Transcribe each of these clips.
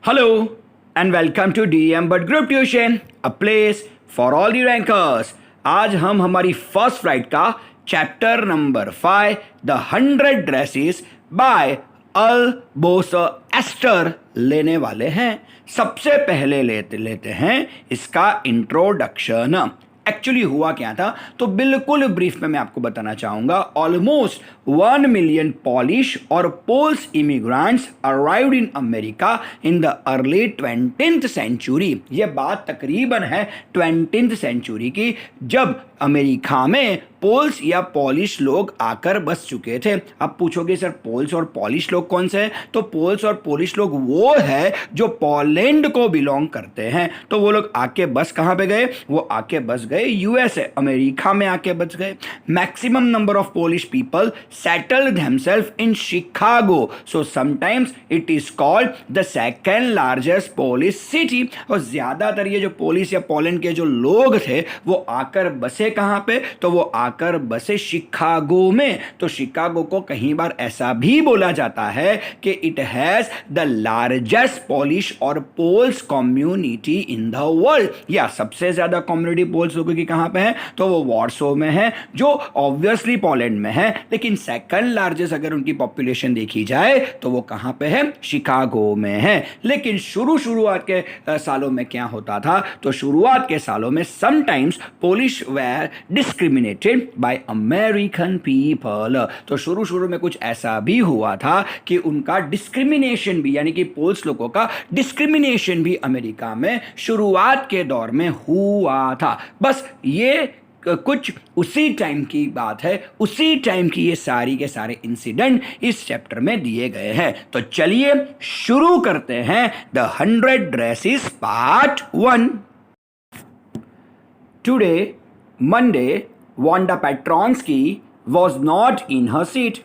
Hello and welcome to DM But Group Tuition, a place for all the rankers. आज हम हमारी first flight का chapter number 5 the 100 dresses by Eleanor Estes लेने वाले हैं। सबसे पहले लेते हैं इसका इंट्रोडक्शन। एक्चुअली हुआ क्या था तो बिल्कुल ब्रीफ में मैं आपको बताना चाहूंगा। ऑलमोस्ट 1 मिलियन पॉलिश और Poles immigrants arrived in America in the early 20th century. ये बात तकरीबन है 20th सेंचुरी की, जब अमेरिका में पोल्स या पॉलिश लोग आकर बस चुके थे। अब पूछोगे सर पोल्स और पॉलिश लोग कौन से हैं? तो पोल्स और पोलिश लोग वो है जो पोलैंड को बिलोंग करते हैं। तो वो लोग आके बस कहाँ पे गए? वो आके बस गए यूएसए, अमेरिका में आके बस गए। Maximum number of Polish people settled themselves in Chicago, so sometimes it is called the second largest Polish city. और ज्यादातर ये जो पोलिश या पोलैंड के जो लोग थे वो आकर बसे कहाँ पे? तो वो आकर बसे शिकागो में। तो शिकागो को कहीं बार ऐसा भी बोला जाता है कि it has the largest Polish और Poles community in the world. या सबसे ज्यादा कम्युनिटी पोल्स लोगों की कहां पे है? तो वो वॉर्सो में है, जो ऑब्वियसली पोलैंड में है। लेकिन सेकंड लार्जेस्ट अगर उनकी पॉपुलेशन देखी जाए तो वो कहां पे है? शिकागो में है। लेकिन शुरुआत के सालों में क्या होता था? तो शुरुआत के सालों में sometimes Polish were discriminated by American people. तो शुरू में कुछ ऐसा भी हुआ था कि उनका डिस्क्रिमिनेशन भी, यानी कि पोल्स लोगों का डिस्क्रिमिनेशन भी अमेरिका में शुरुआत के दौर में हुआ था। बस ये कुछ उसी टाइम की बात है, उसी टाइम की ये सारी के सारे इंसिडेंट इस चैप्टर में दिए गए हैं। तो चलिए शुरू करते हैं the 100 dresses part 1। Today Monday, Wanda Petronsky was not in her seat,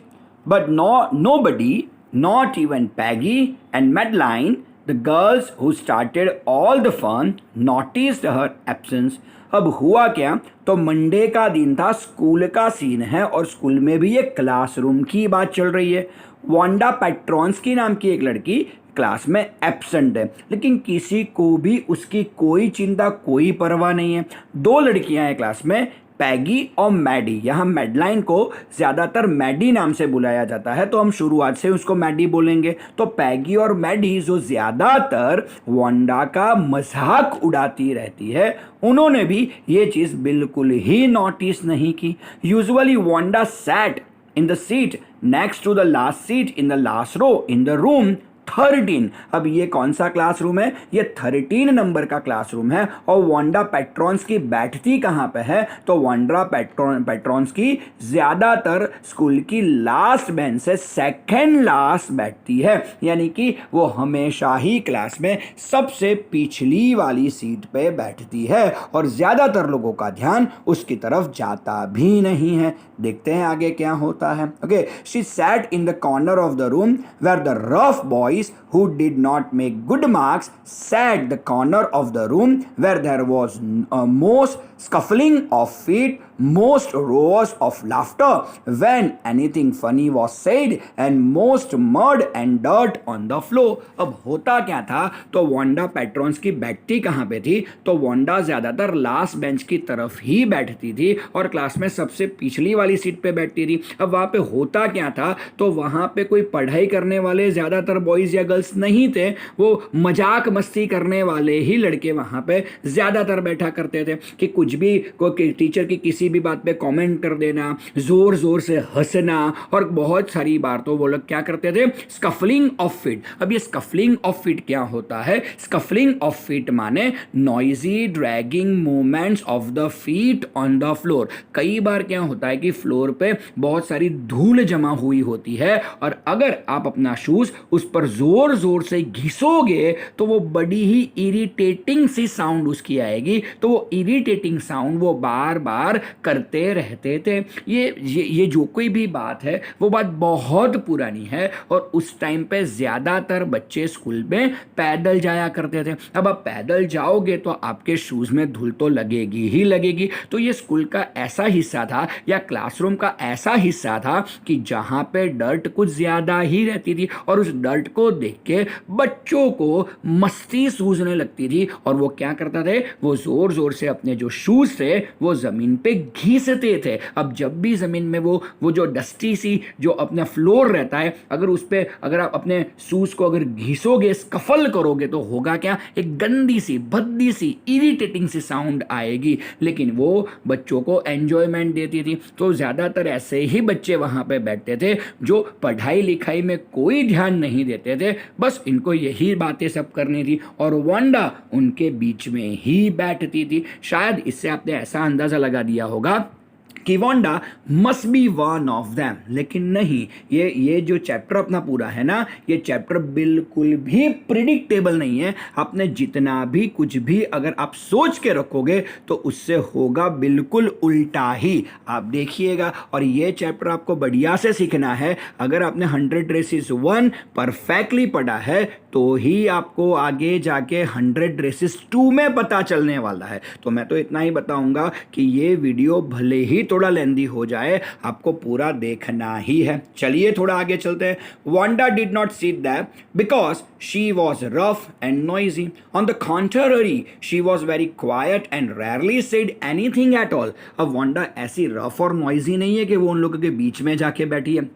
but nobody, not even Peggy and Madeline, the girls who started all the fun, noticed her absence. अब हुआ क्या? तो मंडे का दिन था, स्कूल का scene है और स्कूल में भी ये क्लासरूम की बात चल रही है। वांडा पेट्रॉन्स्की नाम की एक लड़की क्लास में एब्सेंट है, लेकिन किसी को भी उसकी कोई चिंता, कोई परवाह नहीं है। 2 लड़कियां हैं क्लास में, पैगी और मैडी। यहाँ मैडलाइन को ज़्यादातर मैडी नाम से बुलाया जाता है, तो हम शुरुआत से उसको मैडी बोलेंगे। तो पैगी और मैडी जो ज़्यादातर वांडा का मजाक उड़ाती रहती है, उन्होंने भी ये चीज़ बिल्कुल ही नोटिस नहीं की। Usually Wanda sat in the seat next to the last seat in the last row in the room 13। अब ये कौन सा क्लासरूम है? ये 13 नंबर का क्लासरूम है। और वांडा पेट्रॉन्स्की बैठती कहाँ पे है? तो वांडा पेट्रॉन्स्की ज्यादातर स्कूल की लास्ट बेंच से सेकेंड लास्ट बैठती है, यानी कि वो हमेशा ही क्लास में सबसे पिछली वाली सीट पे बैठती है और ज्यादातर लोगों का ध्यान उसकी तरफ जाता भी नहीं है। देखते हैं आगे क्या होता है। Okay, she sat in the corner of the room where the rough boys who did not make good marks sat the corner of the room where there was most scuffling of feet, most roars of laughter when anything funny was said, and most mud and dirt on the floor. अब होता क्या था? तो Wanda पेट्रॉन्स्की बैठती कहाँ पे थी? तो वांडा ज्यादातर लास्ट बेंच की तरफ ही बैठती थी और क्लास में सबसे पिछली वाली सीट पे बैठती थी। अब वहाँ पे होता क्या था? तो वहाँ पे कोई पढ़ाई करने वाले ज्यादातर बॉयज या गर्ल्स नहीं थे, वो मजाक मस्ती करने वाले ही लड़के वहाँ पे ज्यादातर बैठा करते थे कि कुछ भी कोई टीचर की किसी भी बात पे कमेंट कर देना, जोर जोर से हंसना, और बहुत सारी बार तो वो लोग क्या करते थे? स्कफलिंग ऑफ फीट। अब ये स्कफलिंग ऑफ फीट क्या होता है? स्कफलिंग ऑफ फीट माने noisy dragging movements of the feet on the floor. कई बार क्या होता है कि फ्लोर पे बहुत सारी धूल जमा हुई होती है और अगर आप अपना शूज उस पर जोर जोर से घिसोगे तो वो बड़ी ही इरिटेटिंग सी साउंड उसकी आएगी। तो वो इरिटेटिंग साउंड वो बार बार करते रहते थे। ये जो कोई भी बात है वो बात बहुत पुरानी है, और उस टाइम पे ज़्यादातर बच्चे स्कूल में पैदल जाया करते थे। अब आप पैदल जाओगे तो आपके शूज़ में धूल तो लगेगी ही लगेगी। तो ये स्कूल का ऐसा हिस्सा था या क्लासरूम का ऐसा हिस्सा था कि जहाँ पे डर्ट कुछ ज़्यादा ही रहती थी, और उस डर्ट को देख के बच्चों को मस्ती सूझने लगती थी, और वो क्या करता थे, वो ज़ोर ज़ोर से अपने जो शूज़ थे वो ज़मीन पे घीसते थे। अब जब भी ज़मीन में वो जो डस्टी सी जो अपना फ्लोर रहता है, अगर उस पर अगर आप अपने शूज़ को अगर घिसोगे, स्कफल करोगे, तो होगा क्या, एक गंदी सी भद्दी सी इरिटेटिंग सी साउंड आएगी। लेकिन वो बच्चों को एंजॉयमेंट देती थी। तो ज़्यादातर ऐसे ही बच्चे वहाँ पे बैठते थे जो पढ़ाई लिखाई में कोई ध्यान नहीं देते थे, बस इनको यही बातें सब करनी थी, और वांडा उनके बीच में ही बैठती थी। शायद इससे आपने ऐसा अंदाज़ा लगा दिया होगा कि Wanda must be one of them, लेकिन नहीं, ये जो चैप्टर अपना पूरा है ना, ये चैप्टर बिल्कुल भी प्रिडिक्टेबल नहीं है। आपने जितना भी कुछ भी अगर आप सोच के रखोगे तो उससे होगा बिल्कुल उल्टा ही। आप देखिएगा, और ये चैप्टर आपको बढ़िया से सीखना है। अगर आपने 100 रेसिस 1 परफेक्टली पढ़ा है तो ही आपको आगे जाके 100 रेसिस 2 में पता चलने वाला है। तो मैं तो इतना ही बताऊंगा कि ये वीडियो भले ही थोड़ा लेंदी हो जाए, आपको पूरा देखना ही है। चलिए थोड़ा आगे चलते हैं। Wanda did not sit there because she was rough and noisy. On the contrary she was very quiet and rarely said anything at all. अब वांडा ऐसी रफ और नॉइजी नहीं है कि वो उन लोगों के बीच में जाके बैठी है।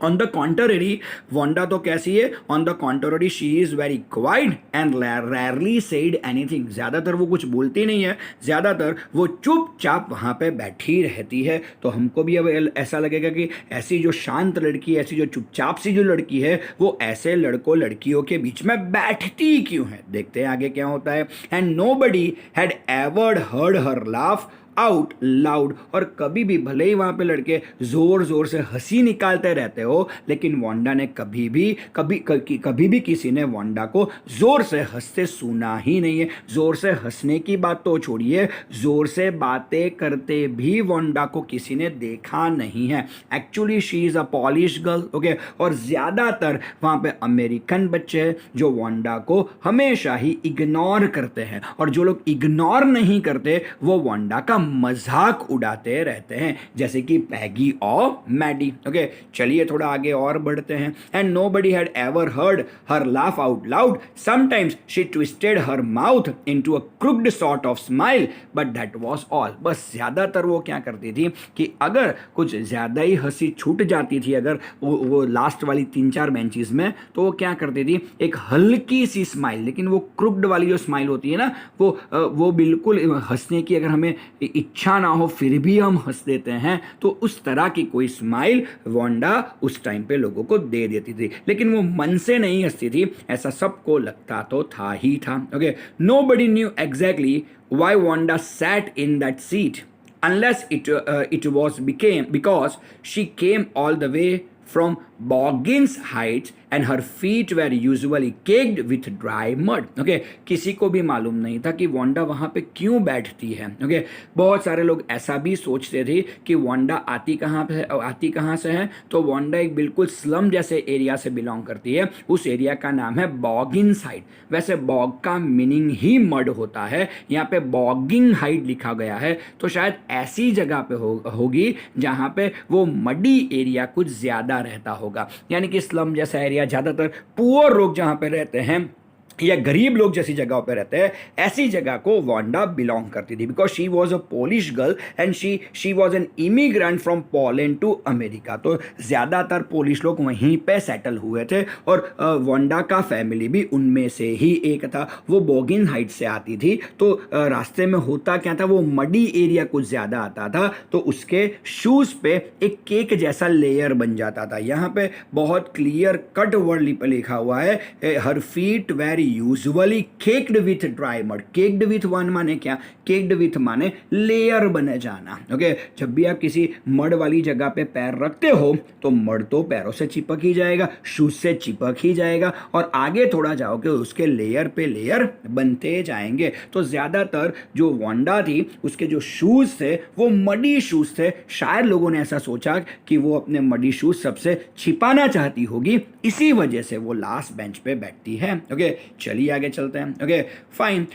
ऑन द कॉन्ट्ररी, वांडा तो कैसी है, on the contrary she is very quiet and rarely said anything. ज़्यादातर वो कुछ बोलती नहीं है, ज़्यादातर वो चुपचाप वहाँ पे बैठी रहती है। तो हमको भी अब ऐसा लगेगा कि ऐसी जो शांत लड़की, ऐसी जो चुपचाप सी जो लड़की है, वो ऐसे लड़कों लड़कियों के बीच में बैठती क्यों है। देखते हैं आगे क्या होता है। And nobody had ever heard her laugh out loud. और कभी भी, भले ही वहाँ पे लड़के ज़ोर ज़ोर से हंसी निकालते रहते हो, लेकिन वांडा ने कभी भी किसी ने वांडा को ज़ोर से हंसते सुना ही नहीं है। ज़ोर से हंसने की बात तो छोड़िए, ज़ोर से बातें करते भी वांडा को किसी ने देखा नहीं है। Actually she is a polish girl, okay. और ज़्यादातर वहाँ पे अमेरिकन बच्चे हैं जो वांडा को हमेशा ही इग्नोर करते हैं, और जो लोग इग्नोर नहीं करते वो वांडा का मजाक उड़ाते रहते हैं, जैसे कि पैगी और मैडी, ओके। चलिए थोड़ा आगे और बढ़ते हैं। And nobody had ever heard her laugh out loud. Sometimes she twisted her mouth into a crooked sort of smile, but that was all. बस ज्यादातर वो क्या करती थी कि अगर कुछ ज्यादा ही हंसी छूट जाती थी, अगर वो लास्ट वाली 3-4 बेंचेस में, तो वो क्या करती थी, एक हल्की सी स्माइल, लेकिन वो क्रुक्ड वाली जो स्माइल होती है ना, वो बिल्कुल हंसने की अगर हमें इच्छा ना हो फिर भी हम हंस देते हैं, तो उस तरह की कोई स्माइल वांडा उस टाइम पे लोगों को दे देती थी। लेकिन वो मन से नहीं हंसती थी, ऐसा सबको लगता तो था ही था, okay. Nobody knew exactly why Wanda sat in that seat unless it was became because she came all the way from Boggins Heights and her feet were usually caked with dry mud, okay। किसी को भी मालूम नहीं था कि Wanda वहाँ पे क्यों बैठती है, ओके। बहुत सारे लोग ऐसा भी सोचते थे कि वांडा आती कहाँ से है, तो वांडा एक बिल्कुल स्लम जैसे एरिया से बिलोंग करती है। उस एरिया का नाम है बॉगिंस हाइट। वैसे बॉग का मीनिंग ही मड होता है, यहाँ पे बॉगिंग हाइट लिखा गया है, तो शायद ऐसी जगह पे होगी जहाँ पे वो मडी एरिया कुछ ज़्यादा रहता होगा, यानी कि स्लम जैसा एरिया, ज़्यादातर पुअर लोग जहाँ पे रहते हैं या गरीब लोग जैसी जगहों पे रहते हैं, ऐसी जगह को वांडा बिलोंग करती थी। Because she was a Polish girl and she was an immigrant from Poland to America. तो ज़्यादातर पोलिश लोग वहीं पे सेटल हुए थे, और वांडा का फैमिली भी उनमें से ही एक था। वो बॉगिन हाइट से आती थी, तो रास्ते में होता क्या था, वो मडी एरिया कुछ ज़्यादा आता था, तो उसके शूज़ पे एक केक जैसा लेयर बन जाता था। यहाँ पे बहुत क्लियर कट वर्ड लिखा हुआ है, her feet very usually caked with dry mud. Caked with one माने क्या? केक्ड विथ माने लेयर बने जाना। ओके, जब भी आप किसी मड वाली जगह पे पैर रखते हो तो मड तो पैरों से चिपक ही जाएगा, शूज से चिपक ही जाएगा, और आगे थोड़ा जाओगे उसके लेयर पे लेयर बनते जाएंगे। तो ज़्यादातर जो वांडा थी उसके जो शूज़ थे वो मडी शूज़ थे। शायद लोगों ने ऐसा सोचा कि वो अपने मडी शूज़ सबसे छिपाना चाहती होगी, इसी वजह से वो लास्ट बेंच पे बैठती है। ओके, चलिए आगे चलते हैं। Okay fine,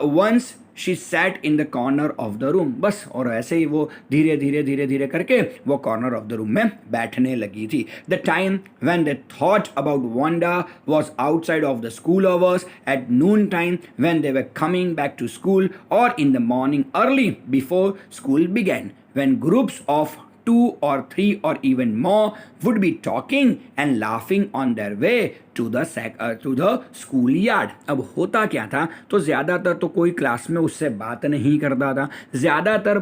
once she sat in the corner of the room. बस, और ऐसे ही वो धीरे धीरे करके वो कॉर्नर ऑफ द रूम में बैठने लगी थी। The time when they thought about Wanda was outside of the school hours, at noon time when they were coming back to school, और in the morning early before school began, when groups of 2 or 3 or even more would be talking and laughing on their way to the school yard। अब होता क्या था, तो ज़्यादातर तो कोई class में उससे बात नहीं करता था, ज़्यादातर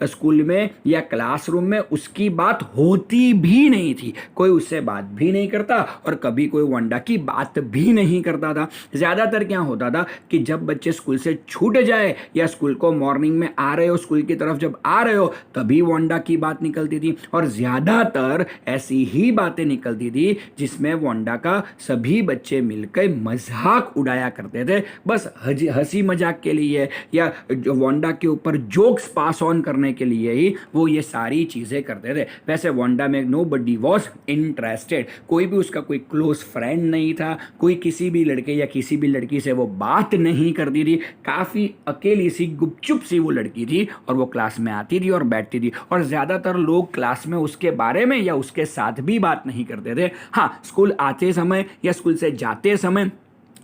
स्कूल में या क्लासरूम में उसकी बात होती भी नहीं थी, कोई उससे बात भी नहीं करता और कभी कोई वांडा की बात भी नहीं करता था। ज़्यादातर क्या होता था कि जब बच्चे स्कूल से छूट जाए या स्कूल को मॉर्निंग में आ रहे हो, स्कूल की तरफ जब आ रहे हो, तभी वांडा की बात निकलती थी, और ज़्यादातर ऐसी ही बातें निकलती थी जिसमें वांडा का सभी बच्चे मिलकर मजाक उड़ाया करते थे, बस हंसी मजाक के लिए या वांडा के ऊपर जोक्स पास ऑन करने के लिए ही वो ये सारी चीज़ें करते थे। वैसे वांडा में नोबडी वाज इंटरेस्टेड, कोई भी उसका कोई क्लोज फ्रेंड नहीं था, कोई किसी भी लड़के या किसी भी लड़की से वो बात नहीं करती थी, काफ़ी अकेली सी गुपचुप सी वो लड़की थी, और वो क्लास में आती थी और बैठती थी, और ज़्यादातर लोग क्लास में उसके बारे में या उसके साथ भी बात नहीं करते थे। हाँ, स्कूल आते समय या स्कूल से जाते समय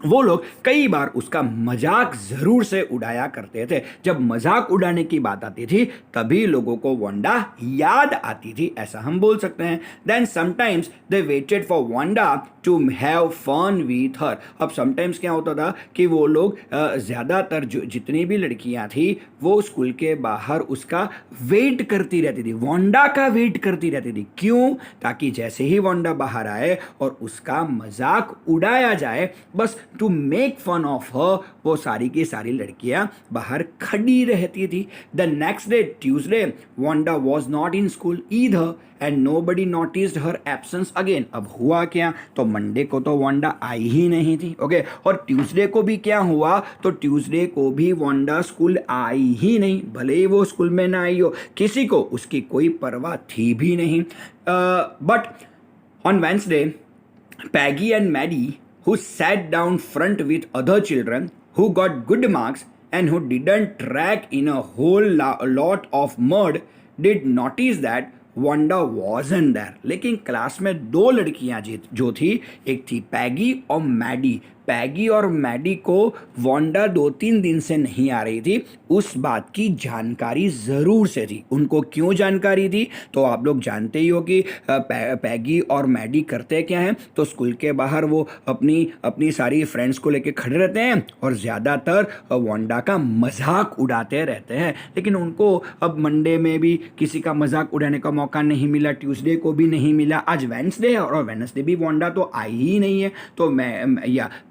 वो लोग कई बार उसका मजाक ज़रूर से उड़ाया करते थे। जब मजाक उड़ाने की बात आती थी तभी लोगों को वांडा याद आती थी, ऐसा हम बोल सकते हैं। Then sometimes they waited for Wanda to have fun with her. अब समटाइम्स क्या होता था कि वो लोग ज़्यादातर जो जितनी भी लड़कियां थी वो स्कूल के बाहर उसका वेट करती रहती थी, वांडा का वेट करती रहती थी। क्यों? ताकि जैसे ही वांडा बाहर आए और उसका मजाक उड़ाया जाए, बस to make fun of her, वो सारी की सारी लड़कियां बाहर खड़ी रहती थी। The next day Tuesday Wanda was not in school either and nobody noticed her absence again. अब हुआ क्या, तो मंडे को तो वांडा आई ही नहीं थी। ओके, और ट्यूसडे को भी क्या हुआ, तो ट्यूसडे को भी वांडा स्कूल आई ही नहीं, भले ही वो स्कूल में ना आई हो, किसी को उसकी कोई परवाह थी भी नहीं। But on Wednesday Peggy and Maddie, who sat down front with other children who got good marks and who didn't track in a whole lot of mud, did notice that Wanda wasn't there। लेकिन class में दो लड़कियां जो थी, एक थी पैगी और Maddie. पैगी और मैडी को वांडा 2-3 दिन से नहीं आ रही थी, उस बात की जानकारी ज़रूर से थी। उनको क्यों जानकारी थी, तो आप लोग जानते ही हो कि पैगी और मैडी करते क्या हैं, तो स्कूल के बाहर वो अपनी सारी फ्रेंड्स को लेके खड़े रहते हैं और ज़्यादातर वांडा का मजाक उड़ाते रहते हैं। लेकिन उनको अब मंडे में भी किसी का मजाक उड़ाने का मौका नहीं मिला, ट्यूसडे को भी नहीं मिला, आज वेडनेसडे है और वेडनेसडे भी वांडा तो आई ही नहीं है, तो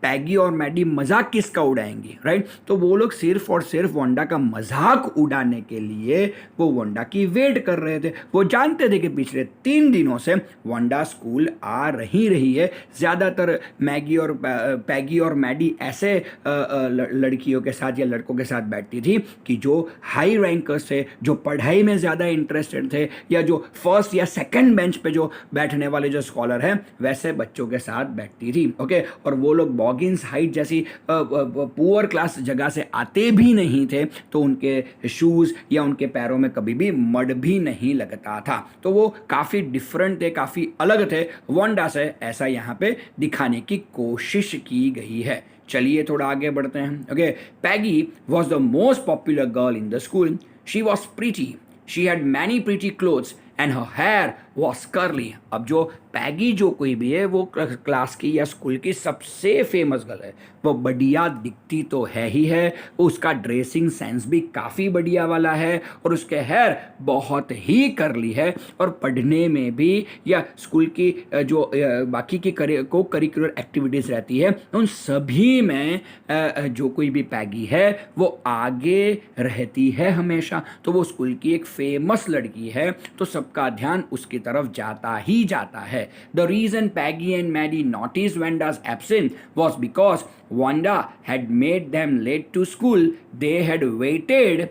पैगी और मैडी मजाक किसका उड़ाएंगी, राइट? तो वो लोग सिर्फ और सिर्फ वांडा का मजाक उड़ाने के लिए वो वांडा की वेट कर रहे थे। वो जानते थे कि पिछले 3 दिनों से वांडा स्कूल आ रही है। ज़्यादातर पैगी और मैडी ऐसे लड़कियों के साथ या लड़कों के साथ बैठती थी कि जो हाई रैंकर्स थे, जो पढ़ाई में ज़्यादा इंटरेस्टेड थे, या जो फर्स्ट या सेकंड बेंच पे जो बैठने वाले जो स्कॉलर हैं, वैसे बच्चों के साथ बैठती थी। ओके, और वो लोग बॉगिंस हाइट जैसी पुअर क्लास जगह से आते भी नहीं थे, तो उनके शूज़ या उनके पैरों में कभी भी मड भी नहीं लगता था। तो वो काफ़ी डिफरेंट थे, काफ़ी अलग थे वांडा से, ऐसा यहाँ पे दिखाने की कोशिश की गई है। चलिए थोड़ा आगे बढ़ते हैं। Okay, Peggy was the most popular girl in the school. She was pretty, she had many pretty clothes and her hair was curly. अब जो पैगी जो कोई भी है वो क्लास की या स्कूल की सबसे फेमस गर्ल है, वो बढ़िया दिखती तो है ही है, उसका ड्रेसिंग सेंस भी काफ़ी बढ़िया वाला है और उसके हेयर बहुत ही करली है और पढ़ने में भी या स्कूल की जो बाकी की को करिकुलर एक्टिविटीज़ रहती है उन सभी में जो कोई भी पैगी है वो आगे रहती है हमेशा। तो वो स्कूल की एक फेमस लड़की है तो सबका ध्यान उसकी तरफ जाता ही जाता है। The reason Peggy and Maddie notice Wanda's absence was because Wanda had made them late to school. They had waited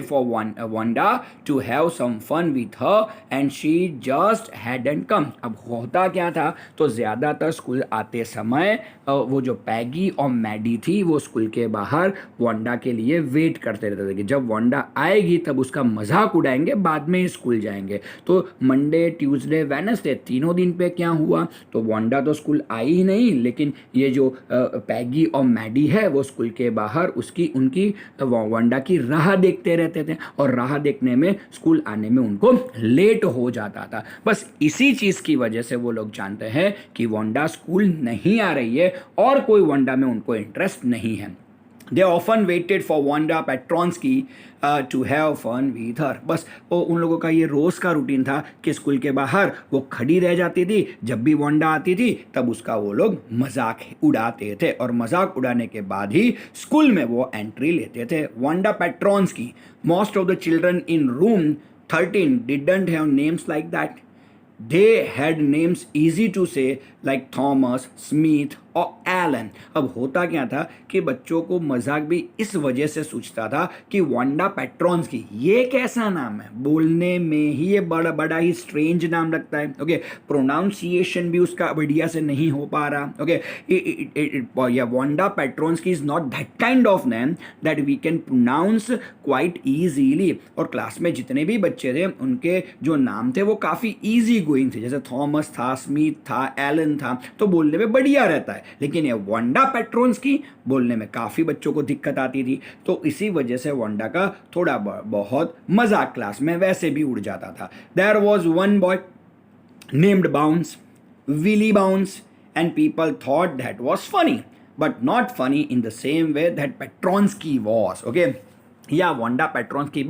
for Wanda to have some fun with her and she just hadn't come. अब होता क्या था, तो ज़्यादातर school आते समय वो जो पैगी और मैडी थी वो स्कूल के बाहर वांडा के लिए वेट करते रहते थे कि जब वांडा आएगी तब उसका मजाक उड़ाएंगे, बाद में ही स्कूल जाएंगे। तो मंडे ट्यूसडे वेडनेसडे तीनों दिन पे क्या हुआ, तो वांडा तो स्कूल आई ही नहीं, लेकिन ये जो पैगी और मैडी है वो स्कूल के बाहर उनकी वांडा की राह देखते रहते थे और राह देखने में स्कूल आने में उनको लेट हो जाता था। बस इसी चीज़ की वजह से वो लोग जानते हैं कि वांडा स्कूल नहीं आ रही है और कोई वांडा में उनको इंटरेस्ट नहीं है। They often waited for Wanda Petronsky to have fun with her. बस वो उन लोगों का ये रोज़ का रूटीन था कि स्कूल के बाहर वो खड़ी रह जाती थी, जब भी वांडा आती थी तब उसका वो लोग मजाक उड़ाते थे और मजाक उड़ाने के बाद ही स्कूल में वो एंट्री लेते थे। Wanda Petronski, most of the children in room 13 didn't have names like that. They had names easy to say like Thomas, Smith और एलन। अब होता क्या था कि बच्चों को मजाक भी इस वजह से सूझता था कि वांडा पेट्रॉन्स्की ये कैसा नाम है, बोलने में ही ये बड़ा ही स्ट्रेंज नाम लगता है। ओके, प्रोनाउंसिएशन भी उसका बढ़िया से नहीं हो पा रहा। ओके, या Wanda Petronski is not that kind of name that we can pronounce quite easily. और क्लास में जितने भी बच्चे थे उनके जो नाम थे वो काफ़ी ईजी गोइंग थे, जैसे थॉमस था, स्मिथ था, एलन था, तो बोलने में बढ़िया रहता है। लेकिन ये वांडा पेट्रॉन्स्की बोलने में काफ़ी बच्चों को दिक्कत आती थी, तो इसी वजह से वांडा का थोड़ा बहुत मजाक क्लास में वैसे भी उड़ जाता था। There was one boy named Bounce, Willy Bounce, and people thought that was funny but not funny in the same way that Petronski was. Okay, या वांडा पेट्रॉन्स्की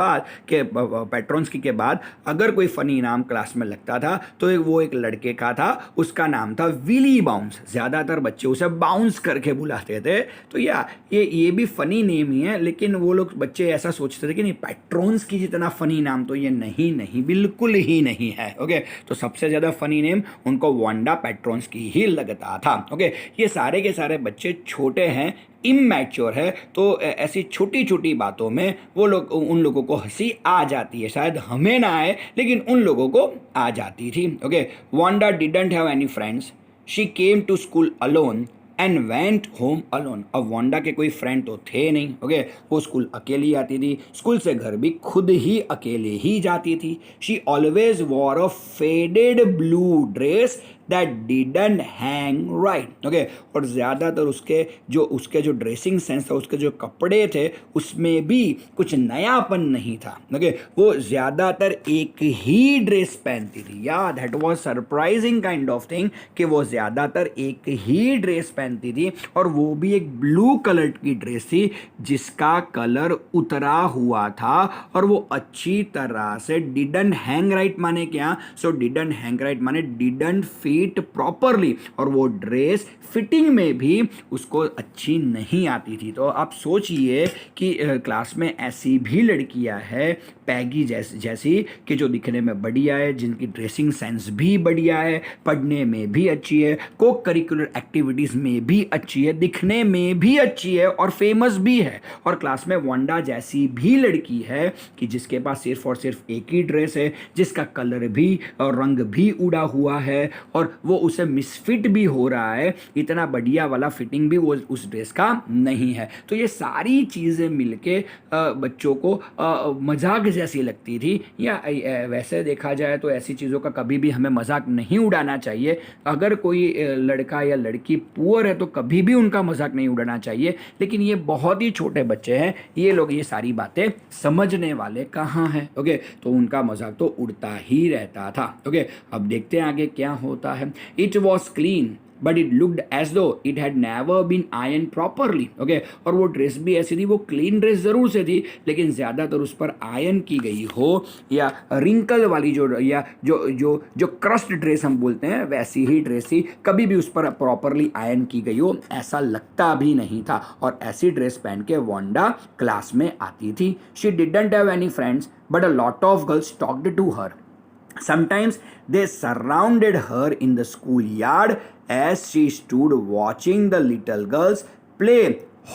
के बाद अगर कोई फ़नी नाम क्लास में लगता था तो वो एक लड़के का था, उसका नाम था विली बाउंस। ज़्यादातर बच्चे उसे बाउंस करके बुलाते थे। तो ये भी फ़नी नेम ही है, लेकिन वो लोग बच्चे ऐसा सोचते थे कि नहीं, पेट्रॉन्स्की जितना फ़नी नाम तो ये नहीं बिल्कुल ही नहीं है। ओके, तो सबसे ज़्यादा फ़नी नेम उनको वांडा पेट्रॉन्स्की ही लगता था। ओके, ये सारे के सारे बच्चे छोटे हैं, इमैच्योर है, तो ऐसी छोटी छोटी बातों में उन लोगों को हंसी आ जाती है। शायद हमें ना आए लेकिन उन लोगों को आ जाती थी। Okay, Wanda didn't have any friends, she came to school alone and went home alone. अब वांडा के कोई फ्रेंड तो थे नहीं। ओके, वो स्कूल अकेली आती थी, स्कूल से घर भी खुद ही अकेले ही जाती थी। She always war a faded blue dress that didn't hang right. Okay, और ज़्यादातर उसके जो ड्रेसिंग सेंस था, उसके जो कपड़े थे, उसमें भी कुछ नयापन नहीं था। ओके, वो ज़्यादातर एक ही ड्रेस पहनती थी। या that was surprising kind of thing कि वो ज़्यादातर एक ही ड्रेस पहनती थी और वो भी एक ब्लू कलर की ड्रेस थी जिसका कलर उतरा हुआ था और वो अच्छी तरह से डिडंट हैंग राइट माने क्या, सो डिडंट हैंग राइट माने डिडंट फिट प्रॉपरली, और वो ड्रेस फिटिंग में भी उसको अच्छी नहीं आती थी। तो आप सोचिए कि क्लास में ऐसी भी लड़कियां हैं पैगी जैसी कि जो दिखने में बढ़िया है, जिनकी ड्रेसिंग सेंस भी बढ़िया है, पढ़ने में भी अच्छी है, को करिकुलर एक्टिविटीज़ में भी अच्छी है, दिखने में भी अच्छी है और फेमस भी है। और क्लास में वांडा जैसी भी लड़की है कि जिसके पास सिर्फ और सिर्फ एक ही ड्रेस है, जिसका कलर भी और रंग भी उड़ा हुआ है और और वो उसे मिसफिट भी हो रहा है, इतना बढ़िया वाला फिटिंग भी वो उस ड्रेस का नहीं है। तो ये सारी चीज़ें मिलके बच्चों को मजाक जैसी लगती थी, या वैसे देखा जाए तो ऐसी चीज़ों का कभी भी हमें मजाक नहीं उड़ाना चाहिए। अगर कोई लड़का या लड़की पुअर है तो कभी भी उनका मजाक नहीं उड़ाना चाहिए, लेकिन ये बहुत ही छोटे बच्चे हैं, ये लोग ये सारी बातें समझने वाले कहाँ हैं। ओके, तो उनका मजाक तो उड़ता ही रहता था। ओके, अब देखते हैं आगे क्या होता है। It was clean but it looked as though it had never been iron properly. Okay, और वो ड्रेस भी ऐसी थी, वो क्लीन ड्रेस ज़रूर से थी, लेकिन ज़्यादातर उस पर आयरन की गई हो, या रिंकल वाली जो, या जो जो जो क्रस्ट ड्रेस हम बोलते हैं वैसी ही ड्रेस थी, कभी भी उस पर प्रॉपरली आयरन की गई हो ऐसा लगता भी नहीं था। और ऐसी ड्रेस पहन के वांडा क्लास में आती थी। She didn't have any friends but a lot of girls talked to her. Sometimes they surrounded her in the schoolyard as she stood watching the little girls play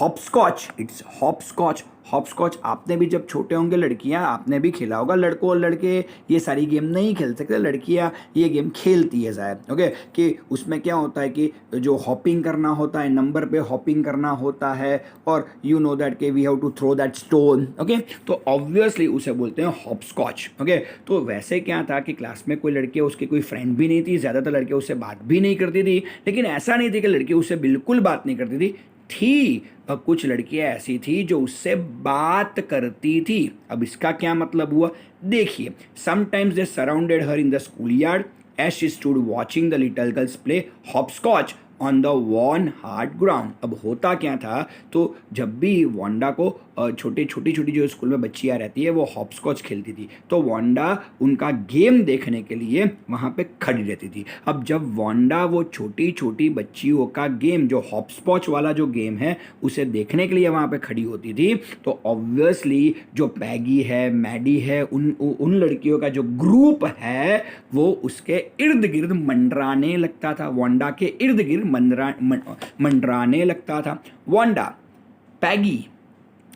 hopscotch. It's hopscotch. Hopscotch आपने भी जब छोटे होंगे लड़कियां, आपने भी खेला होगा। लड़कों और लड़के ये सारी गेम नहीं खेल सकते, लड़कियां ये गेम खेलती है शायद। ओके, कि उसमें क्या होता है कि जो हॉपिंग करना होता है, नंबर पे हॉपिंग करना होता है, और यू नो दैट के we have to throw that stone. Okay, तो ऑब्वियसली उसे बोलते हैं हॉपस्कॉच। ओके, तो वैसे क्या था कि क्लास में कोई लड़की, उसकी कोई फ्रेंड भी नहीं थी, ज़्यादातर लड़के उससे बात भी नहीं करती थी, लेकिन ऐसा नहीं थी कि लड़की उससे बिल्कुल बात नहीं करती थी। कुछ लड़कियां ऐसी थी जो उससे बात करती थी। अब इसका क्या मतलब हुआ, देखिए। Sometimes they surrounded her in the school yard as she stood watching the little girls play hopscotch on the worn hard ground. अब होता क्या था, तो जब भी वांडा को छोटी छोटी जो स्कूल में बच्चियाँ रहती है वो हॉपस्कॉच खेलती थी, तो वांडा उनका गेम देखने के लिए वहाँ पे खड़ी रहती थी। अब जब वांडा वो छोटी छोटी बच्चियों का गेम, जो हॉपस्कॉच वाला जो गेम है, उसे देखने के लिए वहाँ पे खड़ी होती थी, तो ऑब्वियसली जो पैगी है, मैडी है, उन लड़कियों का जो ग्रुप है वो उसके इर्द गिर्द मंडराने लगता था, वांडा के इर्द गिर्द मंडराने लगता था। Wanda, Peggy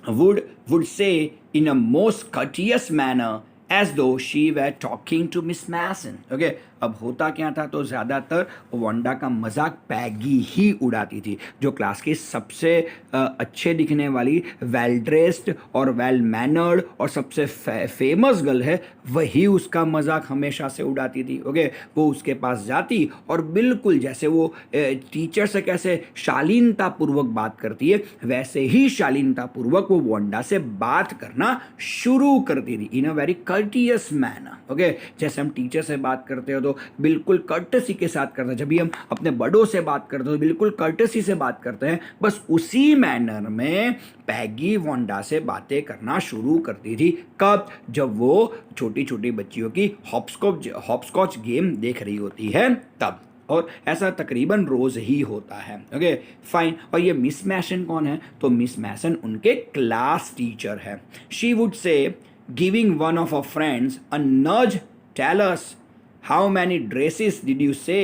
would say in a most courteous manner as though she were talking to Miss Mason. Okay, अब होता क्या था, तो ज़्यादातर वांडा का मजाक पैगी ही उड़ाती थी, जो क्लास की सबसे अच्छे दिखने वाली, वेल ड्रेस्ड और वेल मैनर्ड और सबसे फेमस गर्ल है, वही उसका मजाक हमेशा से उड़ाती थी। ओके, वो उसके पास जाती और बिल्कुल जैसे वो टीचर से कैसे शालीनतापूर्वक बात करती है, वैसे ही शालीनतापूर्वक वो वांडा से बात करना शुरू करती थी, in a very courteous manner. Okay, जैसे हम टीचर से बात करते हो तो बिल्कुल कर्टसी के साथ करते हैं, जब भी हम अपने बड़ों से बात करते हो बिल्कुल कर्टसी से बात करते हैं, बस उसी मैनर में पैगी वांडा से बातें करना शुरू करती थी। कब, जब वो छोटी छोटी बच्चियों की हॉपस्कॉच गेम देख रही होती है तब, और ऐसा तकरीबन रोज ही होता है। Okay, fine. और ये मिस मैसन कौन है, तो मिस मैसन उनके क्लास टीचर है। She would say, giving one of our friends a nudge, tell us how many dresses did you say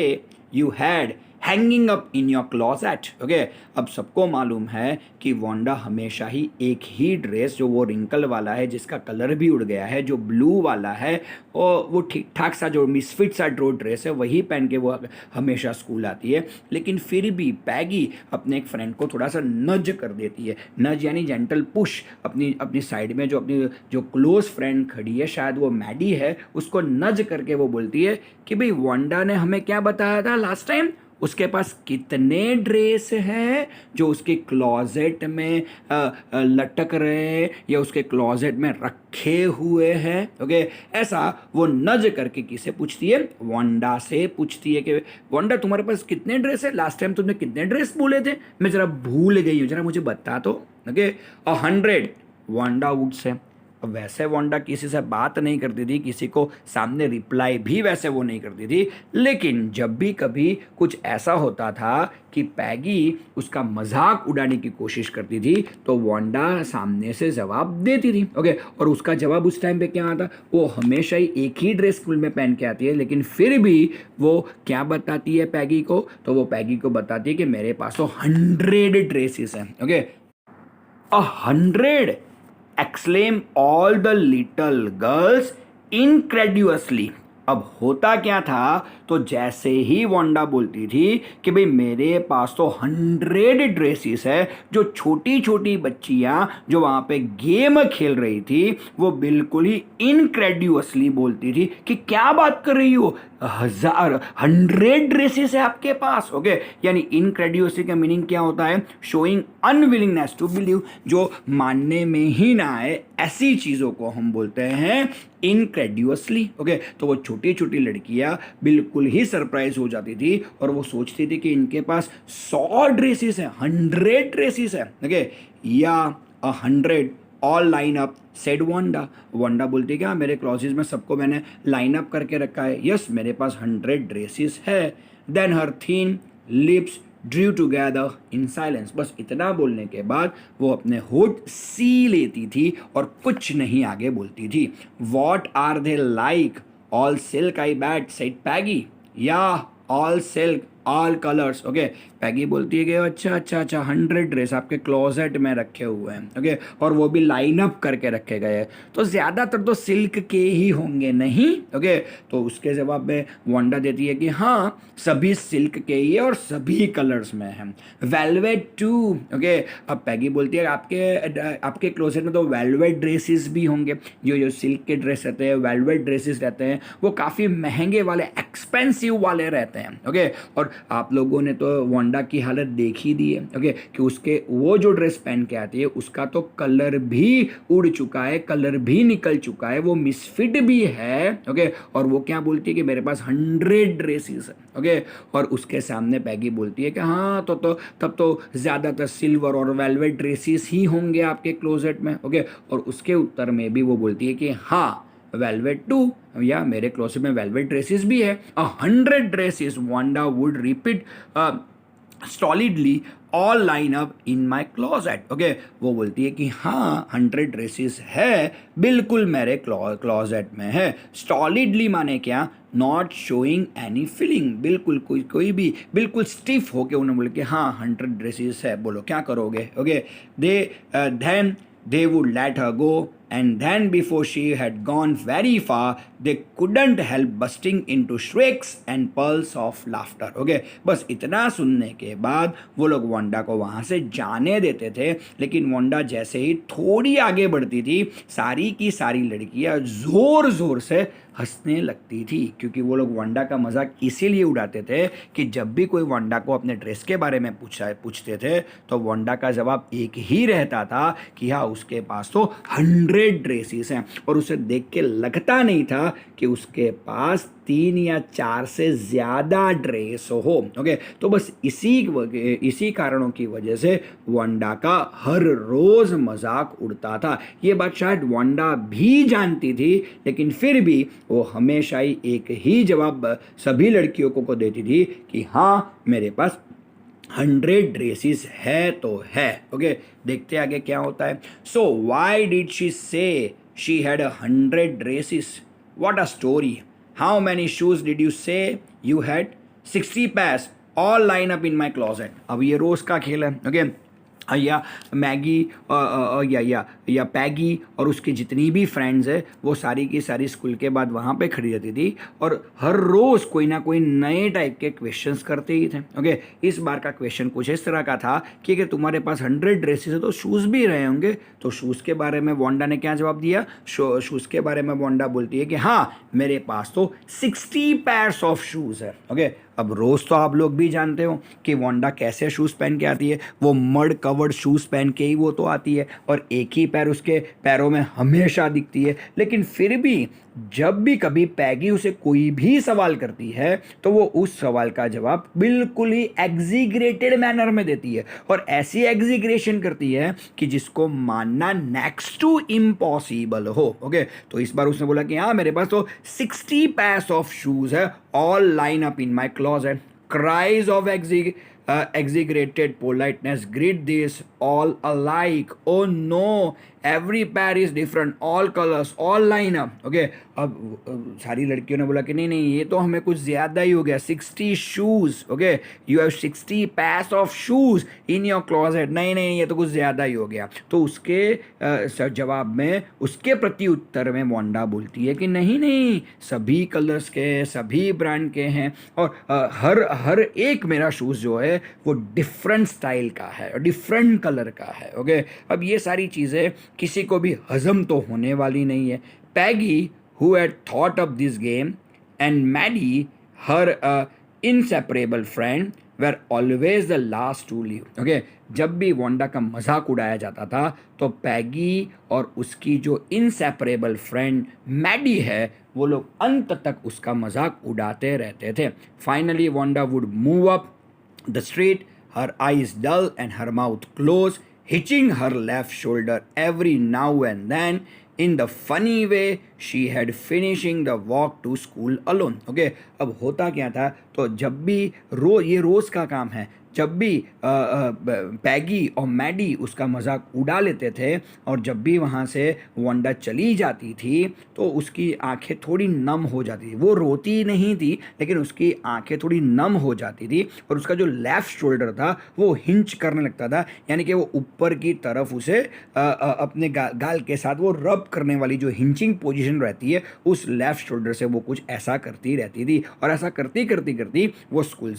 you had hanging up in your closet? Okay, अब सबको मालूम है कि वांडा हमेशा ही एक ही dress, जो वो रिंकल वाला है जिसका कलर भी उड़ गया है, जो ब्लू वाला है, और वो ठीक ठाक सा जो मिसफिट सा ड्रेस है, वही पहन के वो हमेशा स्कूल आती है। लेकिन फिर भी पैगी अपने एक फ्रेंड को थोड़ा सा नज कर देती है। नज यानी जेंटल पुश, अपनी साइड में अपनी जो क्लोज फ्रेंड खड़ी है, शायद वो मैडी है, उसको नज करके वो बोलती है कि भाई वांडा ने हमें क्या बताया था लास्ट टाइम, उसके पास कितने ड्रेस हैं जो उसके क्लोजेट में लटक रहे हैं या उसके क्लोजेट में रखे हुए हैं। ओके, ऐसा वो नज करके किसे पूछती है, वांडा से पूछती है कि वांडा तुम्हारे पास कितने ड्रेस है, लास्ट टाइम तुमने कितने ड्रेस बोले थे, मैं जरा भूल गई हूँ, जरा मुझे बता तो। Okay, 100 Wanda would say. अब वैसे वांडा किसी से बात नहीं करती थी, किसी को सामने रिप्लाई भी वैसे वो नहीं करती थी, लेकिन जब भी कभी कुछ ऐसा होता था कि पैगी उसका मजाक उड़ाने की कोशिश करती थी, तो वांडा सामने से जवाब देती थी। ओके, और उसका जवाब उस टाइम पे क्या आता, वो हमेशा ही एक ही ड्रेस स्कूल में पहन के आती है, लेकिन फिर भी वो क्या बताती है पैगी को, तो वो पैगी को बताती है कि मेरे पास तो 100 ड्रेसेस हैं। Okay, 100, exclaim all the little girls incredulously. अब होता क्या था, तो जैसे ही वांडा बोलती थी कि भाई मेरे पास तो 100 ड्रेसेस है, जो छोटी छोटी बच्चियां जो वहां पे गेम खेल रही थी वो बिल्कुल ही इनक्रेड्यूअसली बोलती थी कि क्या बात कर रही हो, 100 ड्रेसेस है आपके पास। ओके, यानी इनक्रेड्यूअसली का मीनिंग क्या होता है, शोइंग अनविलिंगनेस टू बिलीव, जो मानने में ही ना आए ऐसी चीजों को हम बोलते हैं इनक्रेड्यूअसली। ओके, तो वो छोटी छोटी लड़कियां बिल्कुल ही सरप्राइज हो जाती थी और वो सोचती थी कि इनके पास 100 ड्रेसेस है, 100 ड्रेसेस है। ओके, या 100 all line up said Wanda. Wanda बोलती है क्या मेरे क्लॉजेस में सबको मैंने लाइन अप करके रखा है, यस मेरे पास 100 ड्रेसेस है। Then her thin lips drew together in silence, बस इतना बोलने के बाद वो अपने होठ सी लेती थी और कुछ नहीं आगे बोलती थी। What are they like, all silk I bet said Peggy, yeah all silk all colours. Okay, Peggy बोलती है कि अच्छा अच्छा अच्छा 100 ड्रेस आपके क्लोजेट में रखे हुए हैं। ओके, और वो भी लाइन अप करके रखे गए हैं, तो ज़्यादातर तो सिल्क के ही होंगे नहीं। ओके, तो उसके जवाब में वांडा देती है कि हाँ सभी सिल्क के ही है और सभी कलर्स में हैं। Velvet to. ओके, अब पैगी बोलती है आपके क्लोजेट में तो वेलवेट ड्रेसेस भी होंगे, जो सिल्क के ड्रेस रहते हैं, वेलवेट ड्रेसेस रहते हैं, वो काफ़ी महंगे वाले एक्सपेंसिव वाले रहते हैं। ओके, और आप लोगों ने तो वांडा की हालत देख ही दी है। ओके, कि उसके वो जो ड्रेस पहन के आती है उसका तो कलर भी उड़ चुका है, कलर भी निकल चुका है, वो मिसफिट भी है। ओके, और वो क्या बोलती है कि मेरे पास 100 ड्रेसेस है। ओके, और उसके सामने पैगी बोलती है कि हाँ तो तब तो ज़्यादातर सिल्वर और वेलवेट ड्रेसेस ही होंगे आपके क्लोजेट में। ओके, और उसके उत्तर में भी वो बोलती है कि हाँ वेलवेट टू, या मेरे क्लोजेट में वेलवेट ड्रेसेस भी है। 100 dresses Wanda would repeat stolidly all line up in my closet. Okay, वो बोलती है कि हाँ 100 ड्रेसेस है, बिल्कुल मेरे क्लोजेट में है। स्टॉलिडली माने क्या, नॉट शोइंग एनी फीलिंग, बिल्कुल कोई भी बिल्कुल स्टिफ होके उन्होंने बोले कि हाँ 100 ड्रेसेस है, बोलो क्या करोगे। Okay, then they would let her go, and then before she had gone very far they couldn't help bursting into shrieks and pearls of laughter. Okay, बस इतना सुनने के बाद वो लोग वांडा को वहाँ से जाने देते थे, लेकिन वांडा जैसे ही थोड़ी आगे बढ़ती थी सारी की सारी लड़कियाँ ज़ोर ज़ोर से हंसने लगती थी, क्योंकि वो लोग वांडा का मजाक इसीलिए उड़ाते थे कि जब भी कोई वांडा को अपने ड्रेस के बारे में पूछते थे तो वांडा का जवाब एक ही रहता था कि हाँ उसके पास तो 100 ड्रेसेस हैं, और उसे देख के लगता नहीं था कि उसके पास 3 या 4 से ज़्यादा ड्रेस हो। ओके, तो बस इसी कारणों की वजह से वांडा का हर रोज़ मजाक उड़ता था। ये बात शायद वांडा भी जानती थी, लेकिन फिर भी वो हमेशा ही एक ही जवाब सभी लड़कियों को देती थी कि हाँ मेरे पास 100 ड्रेसेस है तो है। ओके, देखते आगे क्या होता है। So why did she say she had 100 dresses, what a story. How many shoes did you say you had, 60 pairs all line up in my closet. अब ये रोज का खेल है। ओके, या मैगी या पैगी और उसकी जितनी भी फ्रेंड्स है वो सारी की सारी स्कूल के बाद वहाँ पे खड़ी रहती थी और हर रोज़ कोई ना कोई नए टाइप के क्वेश्चंस करते ही थे। ओके, इस बार का क्वेश्चन कुछ इस तरह का था कि अगर तुम्हारे पास 100 ड्रेसेस है तो शूज़ भी रहे होंगे। तो शूज़ के बारे में वांडा ने क्या जवाब दिया, शूज़ के बारे में वांडा बोलती है कि हाँ मेरे पास तो 60 pairs ऑफ शूज़ है। ओके, अब रोज़ तो आप लोग भी जानते हो कि वांडा कैसे शूज़ पहन के आती है, वो मड कवर्ड शूज़ पहन के ही वो तो आती है और एक ही पैर उसके पैरों में हमेशा दिखती है। लेकिन फिर भी जब भी कभी पैगी उसे कोई भी सवाल करती है तो वो उस सवाल का जवाब बिल्कुल ही एग्जीग्रेटेड मैनर में देती है और ऐसी एग्जीग्रेशन करती है कि जिसको मानना नेक्स्ट टू इम्पॉसिबल हो। ओके, तो इस बार उसने बोला कि हाँ मेरे पास तो 60 pairs ऑफ शूज़ है, all line up in my closet. Cries of exaggerated politeness greet this all alike. Oh no, every pair is different, all colours, all line up. Okay, अब सारी लड़कियों ने बोला कि नहीं नहीं, ये तो हमें कुछ ज़्यादा ही हो गया, 60 shoes. Okay, you have 60 pairs of shoes in your closet. नहीं नहीं, ये तो कुछ ज़्यादा ही हो गया। तो उसके जवाब में, उसके प्रति उत्तर में वांडा बोलती है कि नहीं नहीं, सभी कलर्स के, सभी ब्रांड के हैं, और हर हर एक मेरा शूज़ जो है वो डिफरेंट स्टाइल का है, डिफरेंट कलर का है। ओके, अब ये सारी चीज़ें किसी को भी हजम तो होने वाली नहीं है। पैगी, who had thought of this game, and Maddie, her inseparable friend, were always the last to leave. Okay, जब भी वांडा का मजाक उड़ाया जाता था तो पैगी और उसकी जो इनसेपरेबल फ्रेंड मैडी है वो लोग अंत तक उसका मजाक उड़ाते रहते थे। Finally Wanda would move up the street, her eyes dull and her mouth closed, hitching her left shoulder every now and then in the funny way she had finishing the walk to school alone. Okay, अब होता क्या था, तो जब भी ये रोज़ का काम है, जब भी पैगी और मैडी उसका मजाक उड़ा लेते थे और जब भी वहाँ से वांडा चली जाती थी तो उसकी आंखें थोड़ी नम हो जाती थी। वो रोती नहीं थी लेकिन उसकी आंखें थोड़ी नम हो जाती थी और उसका जो लेफ़्ट शोल्डर था वो हिंच करने लगता था, यानी कि वो ऊपर की तरफ उसे अपने गाल के साथ वो रब करने वाली जो हिंचिंग पोजीशन रहती है उस लेफ़्ट शोल्डर से वो कुछ ऐसा करती रहती थी और ऐसा करती करती करती वो स्कूल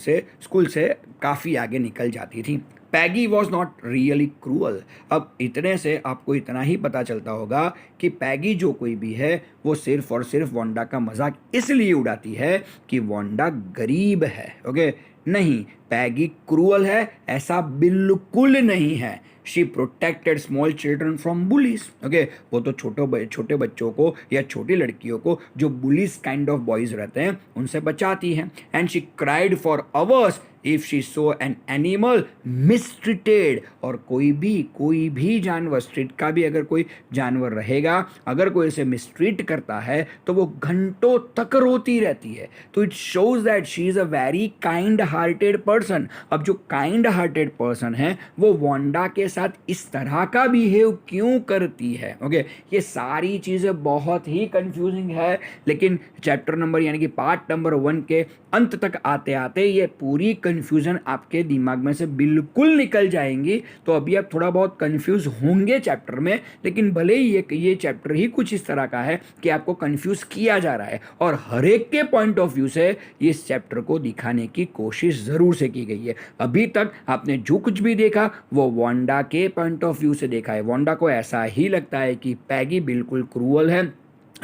से काफ़ी आगे निकल जाती थी। पैगी वॉज नॉट रियली क्रूअल। अब इतने से आपको इतना ही पता चलता होगा कि पैगी जो कोई भी है वो सिर्फ और सिर्फ वांडा का मजाक इसलिए उड़ाती है कि वांडा गरीब है। ओके, नहीं, पैगी क्रूअल है ऐसा बिल्कुल नहीं है। She protected small children from bullies. Okay, वो तो छोटे बच्चों को या छोटी लड़कियों को जो बुलीज काइंड ऑफ बॉयज रहते हैं उनसे बचाती है। And she cried for hours if she saw an animal mistreated. और कोई भी जानवर, स्ट्रीट का भी अगर कोई जानवर रहेगा, अगर कोई इसे मिसट्रीट करता है तो वो घंटों तक रोती रहती है। तो it shows that she is a very kind hearted person. अब जो काइंड हार्टेड पर्सन है वो वांडा के साथ इस तरह का बिहेव क्यों करती है। ओके, ये सारी चीज़ें बहुत ही कंफ्यूजिंग है, लेकिन चैप्टर नंबर यानी कि पार्ट नंबर 1 के अंत तक आते आते ये पूरी कंफ्यूजन आपके दिमाग में से बिल्कुल निकल जाएंगी। तो अभी आप थोड़ा बहुत कंफ्यूज होंगे चैप्टर में, लेकिन भले ही ये चैप्टर ही कुछ इस तरह का है कि आपको कंफ्यूज किया जा रहा है और हर एक के पॉइंट ऑफ व्यू से इस चैप्टर को दिखाने की कोशिश ज़रूर से की गई है। अभी तक आपने जो कुछ भी देखा वो वांडा के पॉइंट ऑफ व्यू से देखा है। वांडा को ऐसा ही लगता है कि पैगी बिल्कुल क्रूअल है,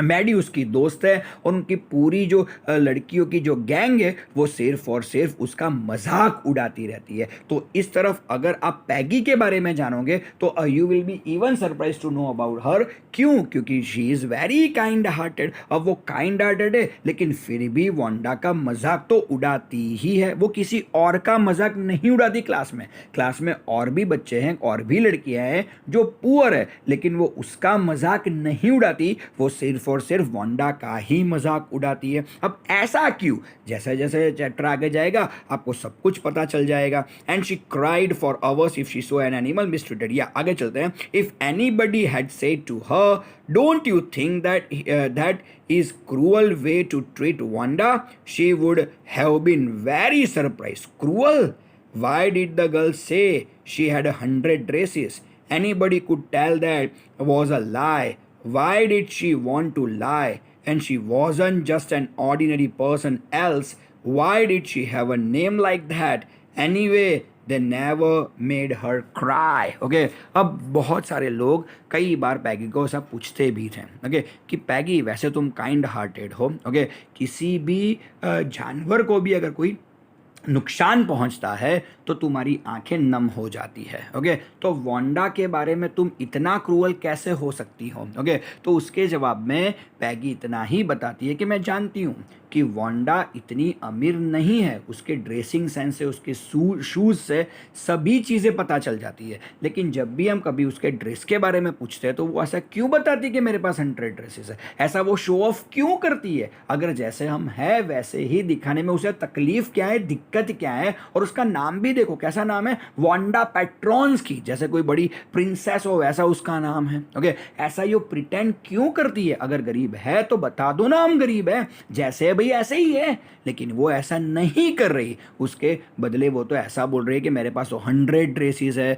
मैडी उसकी दोस्त है और उनकी पूरी जो लड़कियों की जो गैंग है वो सिर्फ और सिर्फ उसका मजाक उड़ाती रहती है। तो इस तरफ अगर आप पैगी के बारे में जानोगे तो you will be even surprise to know about her. क्यों? क्योंकि she is very kind hearted. अब वो काइंड हार्टेड है लेकिन फिर भी वांडा का मजाक तो उड़ाती ही है। वो किसी और का मजाक नहीं उड़ाती। क्लास में और भी बच्चे हैं, और भी लड़कियां हैं जो पुअर है, लेकिन वो उसका मजाक नहीं उड़ाती, वो सिर्फ और सिर्फ वांडा का ही मजाक उड़ाती है। अब ऐसा क्यों? जैसे जैसे चैप्टर आगे जाएगा आपको सब कुछ पता चल जाएगा। And she cried for hours if she saw an animal mistreated. या आगे चलते हैं। If anybody had said to her, don't you think that is cruel way to treat Wanda, she would have been very surprised. Cruel? Why did the girl say she had 100 dresses? Anybody could tell that was a lie. Why did she want to lie? And she wasn't just an ordinary person else. Why did she have a name like that? Anyway, they never made her cry. Okay, अब बहुत सारे लोग कई बार पैगी को ऐसा पूछते भी थे, ओके, कि पैगी वैसे तुम काइंड हार्टेड हो, ओके, किसी भी जानवर को भी अगर कोई नुकसान पहुंचता है तो तुम्हारी आंखें नम हो जाती है। ओके, तो वांडा के बारे में तुम इतना क्रूअल कैसे हो सकती हो? ओके, तो उसके जवाब में पैगी इतना ही बताती है कि मैं जानती हूँ कि वांडा इतनी अमीर नहीं है। उसके ड्रेसिंग सेंस से, उसके शूज़ से सभी चीज़ें पता चल जाती है, लेकिन जब भी हम कभी उसके ड्रेस के बारे में पूछते हैं तो वो ऐसा क्यों बताती है कि मेरे पास 100 ड्रेसेस है? ऐसा वो शो ऑफ क्यों करती है? अगर जैसे हम हैं वैसे ही दिखाने में उसे तकलीफ क्या है, दिक्कत दिक्कत क्या है। और उसका नाम भी देखो कैसा नाम है, वांडा पेट्रोन्स्की, जैसे कोई बड़ी प्रिंसेस हो वैसा उसका नाम है। ओके, ऐसा ये प्रिटेंड क्यों करती है? अगर गरीब है तो बता दो ना हम गरीब है, जैसे भाई ऐसे ही है। लेकिन वो ऐसा नहीं कर रही, उसके बदले वो तो ऐसा बोल रही है कि मेरे पास तो 100 ड्रेसेस है,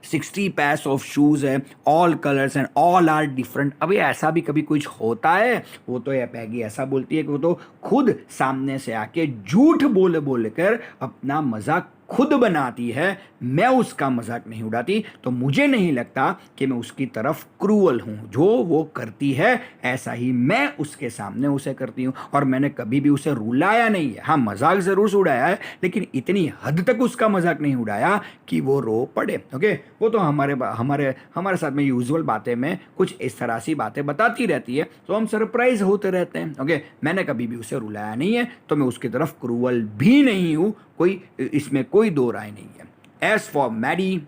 60 पैर्स ऑफ शूज है, all colours and all are different. अभी ऐसा भी कभी कुछ होता है? वो तो ये पैगी ऐसा बोलती है कि वो तो खुद सामने से आके झूठ बोल बोल कर अपना मजाक खुद बनाती है, मैं उसका मजाक नहीं उड़ाती। तो मुझे नहीं लगता कि मैं उसकी तरफ क्रूअल हूं। जो वो करती है ऐसा ही मैं उसके सामने उसे करती हूं, और मैंने कभी भी उसे रुलाया नहीं है। हाँ, मजाक जरूर से उड़ाया है, लेकिन इतनी हद तक उसका मजाक नहीं उड़ाया कि वो रो पड़े। ओके, वो तो हमारे हमारे हमारे साथ में यूजुअल बातें में कुछ इस तरह सी बातें बताती रहती है, तो हम सरप्राइज होते रहते हैं। ओके, मैंने कभी भी उसे रुलाया नहीं है, तो मैं उसकी तरफ क्रूअल भी नहीं हूं, कोई इसमें कोई दो राय नहीं है। As for Maddie,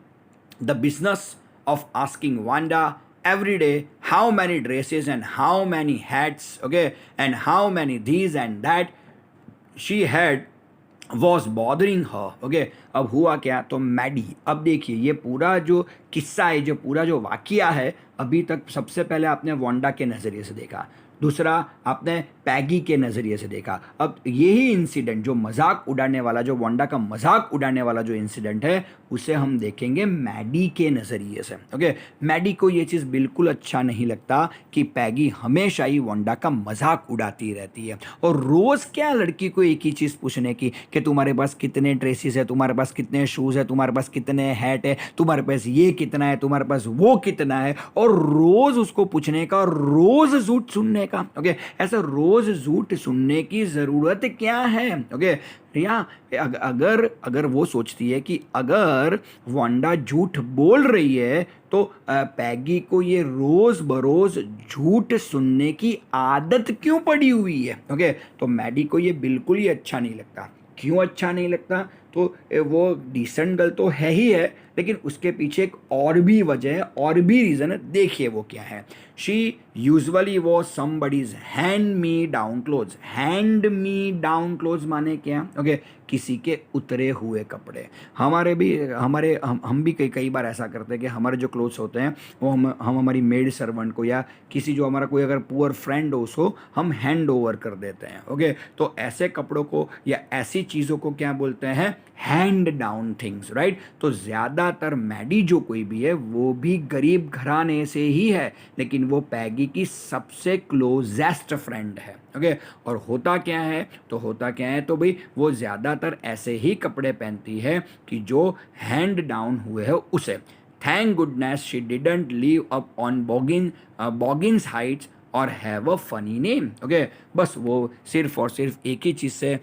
the business of asking Wanda every day how many dresses and how many hats, okay, and how many these and that she had was bothering her. Okay, अब हुआ क्या? तो मैडी, अब देखिए ये पूरा जो किस्सा है, जो पूरा जो वाकिया है, अभी तक सबसे पहले आपने वांडा के नज़रिए से देखा, दूसरा आपने पैगी के नज़रिए से देखा। अब यही इंसिडेंट जो मजाक उड़ाने वाला, जो वांडा का मजाक उड़ाने वाला जो इंसिडेंट है, उसे हम देखेंगे मैडी के नज़रिए से। ओके, मैडी को ये चीज़ बिल्कुल अच्छा नहीं लगता कि पैगी हमेशा ही वांडा का मजाक उड़ाती रहती है, और रोज़ क्या लड़की को एक ही चीज़ पूछने की कि तुम्हारे पास कितने ड्रेसेस है, तुम्हारे पास कितने शूज़ है, तुम्हारे पास कितने हैट है, तुम्हारे पास ये कितना है, तुम्हारे पास वो कितना है, और रोज़ उसको पूछने का, रोज़ झूठ सुनने का। ओके, ऐसा रोज़ झूठ सुनने की ज़रूरत क्या है? ओके, या अगर वो सोचती है कि अगर वांडा झूठ बोल रही है तो पैगी को ये रोज बरोज झूठ सुनने की आदत क्यों पड़ी हुई है? ओके, तो मैडी को ये बिल्कुल ही अच्छा नहीं लगता। क्यों अच्छा नहीं लगता? तो वो डिसेंट गर्ल तो है ही है, लेकिन उसके पीछे एक और भी वजह है, और भी रीज़न है। देखिए वो क्या है। She usually was somebody's hand me down clothes. Hand me down clothes माने क्या? ओके, किसी के उतरे हुए कपड़े। हम भी कई बार ऐसा करते हैं कि हमारे जो क्लोथ्स होते हैं वो हम हमारी मेड सर्वेंट को, या किसी जो हमारा कोई अगर पुअर फ्रेंड हो उसको हम हैंड ओवर कर देते हैं। ओके, तो ऐसे कपड़ों को या ऐसी चीज़ों को क्या बोलते हैं? Hand down things, right. तो ज़्यादातर मैडी जो कोई भी है वो भी गरीब घराने से ही है, लेकिन वो पैगी की सबसे क्लोजेस्ट फ्रेंड है। ओके, और होता क्या है? तो भाई वो ज़्यादातर ऐसे ही कपड़े पहनती है कि जो हैंड डाउन हुए है उसे। Thank goodness she didn't live up on Boggins Heights और have a funny name. Okay, बस वो सिर्फ और सिर्फ एक ही चीज़ से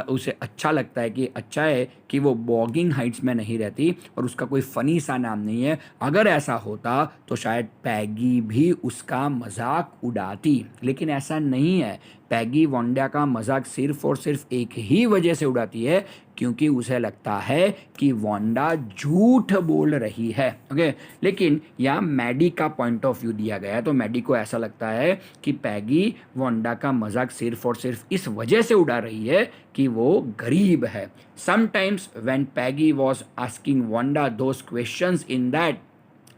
उसे अच्छा लगता है कि अच्छा है कि वो बॉगिंग हाइट्स में नहीं रहती और उसका कोई फ़नी सा नाम नहीं है। अगर ऐसा होता तो शायद पैगी भी उसका मजाक उड़ाती, लेकिन ऐसा नहीं है। पैगी वांडा का मजाक सिर्फ और सिर्फ एक ही वजह से उड़ाती है, क्योंकि उसे लगता है कि वांडा झूठ बोल रही है। ओके, लेकिन यहाँ मैडी का पॉइंट ऑफ व्यू दिया गया है, तो मैडी को ऐसा लगता है कि पैगी वांडा का मजाक सिर्फ और सिर्फ इस वजह से उड़ा रही है कि वो गरीब है। Sometimes when Peggy was asking Wanda those questions in that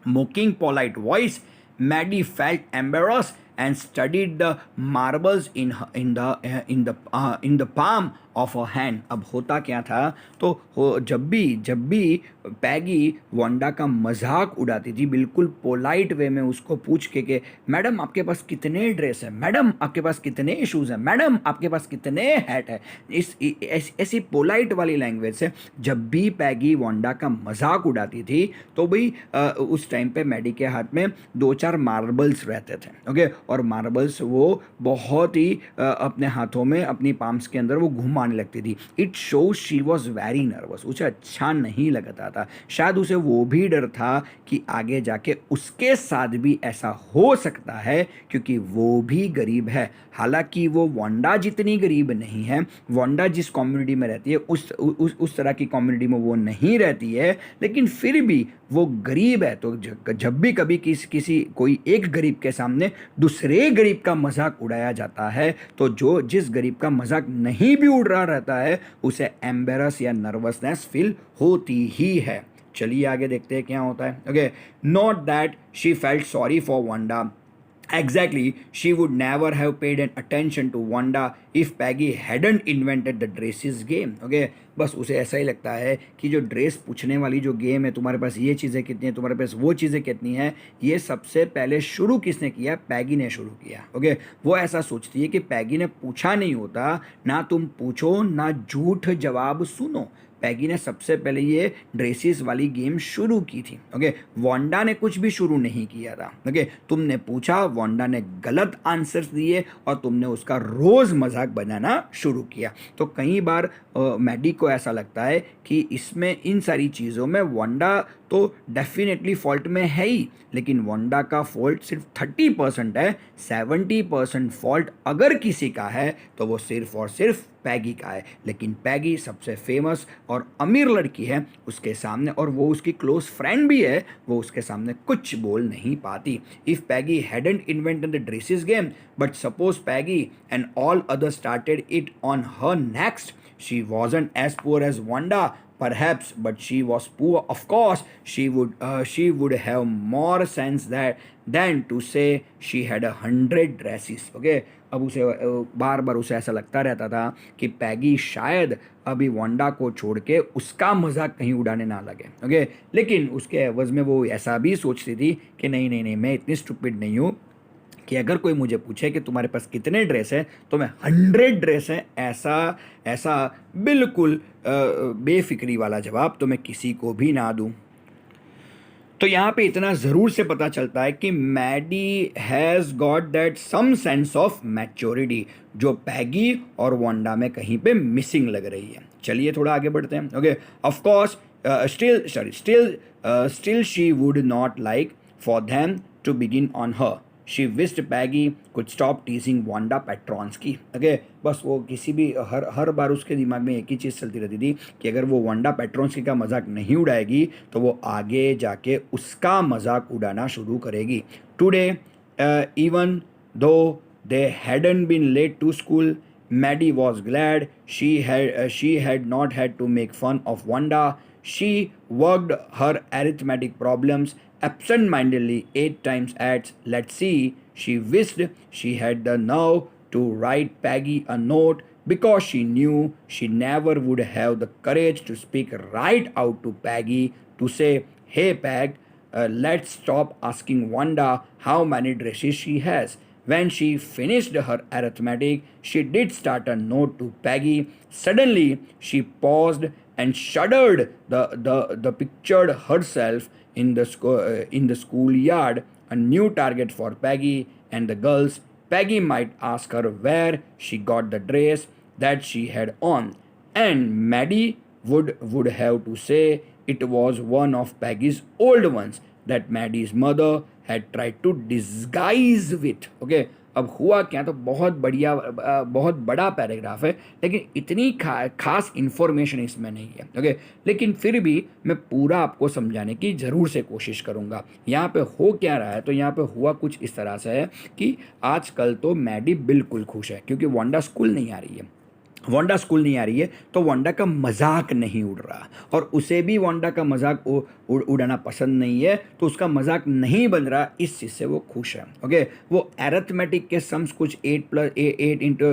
mocking polite voice, Maddie felt embarrassed and studied the marbles in the palm of a hand. अब होता क्या था? तो जब भी पैगी वांडा का मजाक उड़ाती थी, बिल्कुल पोलाइट वे में उसको पूछ के मैडम आपके पास कितने ड्रेस है, मैडम आपके पास कितने शूज़ हैं, मैडम आपके पास कितने हैट है, ऐसी पोलाइट वाली लैंग्वेज से जब भी पैगी वांडा का मजाक उड़ाती थी तो भाई उस टाइम पे मैडी के हाथ में 2-4 मार्बल्स रहते थे। ओके, और मार्बल्स वो बहुत ही अपने हाथों में, अपनी पाम्स के अंदर वो घुमा लगती थी। It shows she was very nervous. उसे अच्छा नहीं लगता था। शायद उसे वो भी डर था कि आगे जाके उसके साथ भी ऐसा हो सकता है, क्योंकि वो भी गरीब है। हालांकि वो वांडा जितनी गरीब नहीं है, वांडा जिस कम्युनिटी में रहती है उस तरह की कम्युनिटी में वो नहीं रहती है, लेकिन फिर भी वो गरीब है। तो जब भी कभी किसी कोई एक गरीब के सामने दूसरे गरीब का मजाक उड़ाया जाता है तो जिस गरीब का मजाक नहीं भी उड़ रहा रहता है उसे एम्बेरस या नर्वसनेस फील होती ही है। चलिए आगे देखते हैं क्या होता है। Okay, not that she felt sorry for Wanda. Exactly, she would never have paid an attention to Wanda if Peggy hadn't invented the dresses game. Okay, बस उसे ऐसा ही लगता है कि जो ड्रेस पूछने वाली जो गेम है, तुम्हारे पास ये चीज़ें कितनी हैं, तुम्हारे पास वो चीज़ें कितनी हैं, ये सबसे पहले शुरू किसने किया? पैगी ने शुरू किया। ओके, वो ऐसा सोचती है कि पैगी ने पूछा नहीं होता, ना तुम पूछो ना झूठ जवाब सुनो, पैगी ने सबसे पहले ये ड्रेसेस वाली गेम शुरू की थी। ओके, वांडा ने कुछ भी शुरू नहीं किया था। ओके, तुमने पूछा, वांडा ने गलत आंसर्स दिए और तुमने उसका रोज़ मजाक बनाना शुरू किया। तो कई बार मैडी को ऐसा लगता है कि इसमें इन सारी चीज़ों में वांडा तो डेफिनेटली फॉल्ट में है ही, लेकिन वांडा का फॉल्ट सिर्फ 30% है। 70% फॉल्ट अगर किसी का है तो वो सिर्फ और सिर्फ पैगी का है। लेकिन पैगी सबसे फेमस और अमीर लड़की है उसके सामने, और वो उसकी क्लोज फ्रेंड भी है, वो उसके सामने कुछ बोल नहीं पाती। If Peggy hadn't invented the dresses game but suppose Peggy and all other started it on her next, she wasn't as poor as Wanda perhaps, but she was poor. Of course she would have more sense than to say she had 100 dresses. Okay, अब उसे बार बार उसे ऐसा लगता रहता था कि पैगी शायद अभी वांडा को छोड़ के उसका मजाक कहीं उड़ाने ना लगे। ओके, लेकिन उसके एवज में वो ऐसा भी सोचती थी कि नहीं नहीं नहीं, मैं इतनी स्टूपिड नहीं हूँ कि अगर कोई मुझे पूछे कि तुम्हारे पास कितने ड्रेस हैं तो मैं 100 ड्रेस हैं ऐसा बिल्कुल बेफिक्री वाला जवाब तो मैं किसी को भी ना दूं। तो यहाँ पे इतना ज़रूर से पता चलता है कि Maddie has got that some sense of maturity जो पैगी और वांडा में कहीं पे मिसिंग लग रही है। चलिए थोड़ा आगे बढ़ते हैं। Okay, of course still she would not like for them to begin on her. She wished Peggy could stop teasing Wanda Petronsky. Okay, बस वो किसी भी हर बार उसके दिमाग में एक ही चीज़ चलती रहती थी कि अगर वो वांडा पेट्रोन्स्की का मजाक नहीं उड़ाएगी तो वो आगे जाके उसका मजाक उड़ाना शुरू करेगी। Today, even though they hadn't been late to school, Maddie was glad she had not had to make fun of Wanda. She worked her arithmetic problems absent-mindedly 8 times at let's see. She wished she had the nerve to write Peggy a note because she knew she never would have the courage to speak right out to Peggy to say, "Hey Peg, let's stop asking Wanda how many dresses she has." When she finished her arithmetic, she did start a note to Peggy. Suddenly, she paused and shuddered. The pictured herself in the schoolyard, a new target for Peggy and the girls. Peggy might ask her where she got the dress that she had on, and Maddie would have to say it was one of Peggy's old ones that Maddie's mother had tried to disguise with. Okay, अब हुआ क्या, तो बहुत बड़ा paragraph है लेकिन इतनी खास इन्फॉर्मेशन इसमें नहीं है। ओके, लेकिन फिर भी मैं पूरा आपको समझाने की ज़रूर से कोशिश करूँगा। यहाँ पे हो क्या रहा है, तो यहाँ पे हुआ कुछ इस तरह से है कि आजकल तो मैडी बिल्कुल खुश है क्योंकि वांडा स्कूल नहीं आ रही है। वांडा स्कूल नहीं आ रही है तो वांडा का मजाक नहीं उड़ रहा, और उसे भी वांडा का मजाक उड़ाना पसंद नहीं है, तो उसका मजाक नहीं बन रहा, इस चीज़ से वो खुश है। ओके, वो एरिथमेटिक के सम्स कुछ 8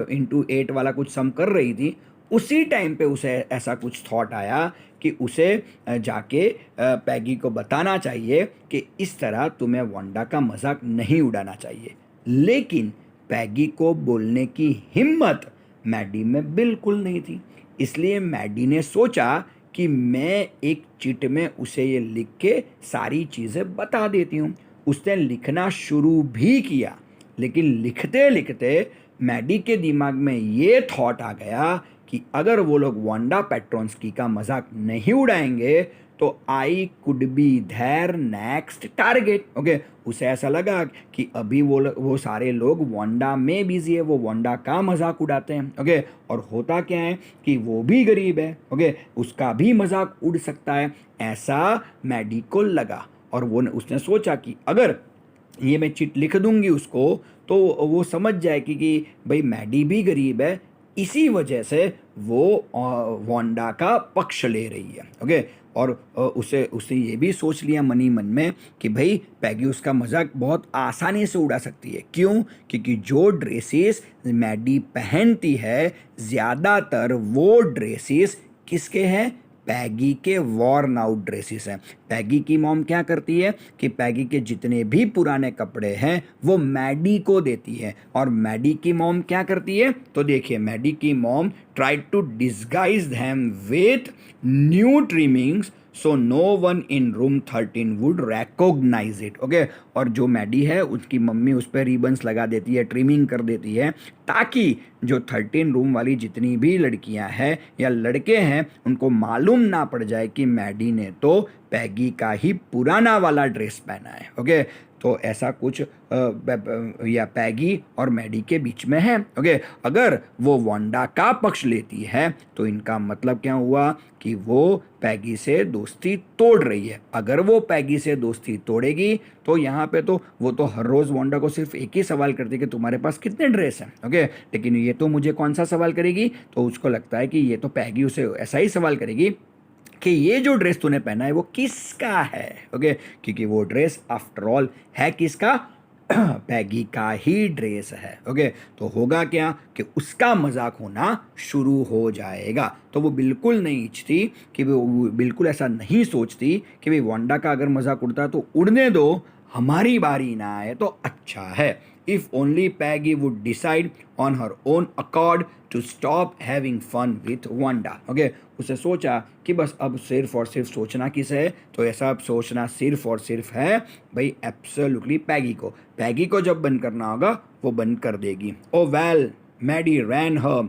इंटू 8 वाला कुछ सम कर रही थी, उसी टाइम पे उसे ऐसा कुछ थॉट आया कि उसे जाके पैगी को बताना चाहिए कि इस तरह तुम्हें वांडा का मजाक नहीं उड़ाना चाहिए। लेकिन पैगी को बोलने की हिम्मत मैडी में बिल्कुल नहीं थी, इसलिए मैडी ने सोचा कि मैं एक चिट में उसे ये लिख के सारी चीज़ें बता देती हूँ। उसने लिखना शुरू भी किया, लेकिन लिखते लिखते मैडी के दिमाग में ये थॉट आ गया कि अगर वो लोग वांडा पेट्रोन्स्की का मजाक नहीं उड़ाएंगे तो I could be there next target. Okay, उसे ऐसा लगा कि अभी वो सारे लोग वांडा में बिजी है, वो वांडा का मजाक उड़ाते हैं। ओके, और होता क्या है कि वो भी गरीब है। ओके, उसका भी मजाक उड़ सकता है, ऐसा मैडी को लगा, और उसने सोचा कि अगर ये मैं चिट लिख दूंगी उसको तो वो समझ जाए कि भाई मैडी भी गरीब है, इसी वजह से वो वांडा का पक्ष ले रही है। ओके, और उसे उसे ये भी सोच लिया मनी मन में कि भाई पैगी उसका मजाक बहुत आसानी से उड़ा सकती है। क्यों? क्योंकि जो ड्रेसेस मैडी पहनती है ज़्यादातर वो ड्रेसेस किसके हैं? पैगी के वॉर्न आउट ड्रेसेस हैं। पैगी की मॉम क्या करती है कि पैगी के जितने भी पुराने कपड़े हैं वो मैडी को देती है। और मैडी की मॉम क्या करती है? तो देखिए, मैडी की mom tried to disguise them with new trimmings so no one in room 13 would recognise it. Okay, और जो मैडी है उसकी मम्मी उस पर रिबन्स लगा देती है, ट्रिमिंग कर देती है, ताकि जो 13 रूम वाली जितनी भी लड़कियां हैं या लड़के हैं उनको मालूम ना पड़ जाए कि मैडी ने तो पैगी का ही पुराना वाला ड्रेस पहना है। ओके, तो ऐसा कुछ या पैगी और मैडी के बीच में है। ओके, अगर वो वांडा का पक्ष लेती है तो इनका मतलब क्या हुआ कि वो पैगी से दोस्ती तोड़ रही है। अगर वो पैगी से दोस्ती तोड़ेगी तो यहाँ पे तो वो तो हर रोज़ वांडा को सिर्फ एक ही सवाल करती है कि तुम्हारे पास कितने ड्रेस हैं। ओके, लेकिन ये तो मुझे कौन सा सवाल करेगी? तो उसको लगता है कि ये तो पैगी उसे ऐसा ही सवाल करेगी कि ये जो ड्रेस तूने पहना है वो किसका है। ओके, क्योंकि वो ड्रेस आफ्टर ऑल है किसका? पैगी का ही ड्रेस है। ओके, तो होगा क्या कि उसका मजाक होना शुरू हो जाएगा। तो वो बिल्कुल नहीं इच्छती कि वो बिल्कुल ऐसा नहीं सोचती कि भाई वांडा का अगर मजाक उड़ता तो उड़ने दो, हमारी बारी ना आए तो अच्छा है। If only Peggy would decide on her own accord to stop having fun with Wanda. Okay, उसे सोचा कि बस अब सिर्फ और सिर्फ सोचना किस है? तो ऐसा अब सोचना सिर्फ और सिर्फ है भाई एब्सोल्युटली पैगी को। पैगी को जब बंद करना होगा वो बंद कर देगी। Oh well, Maddie ran her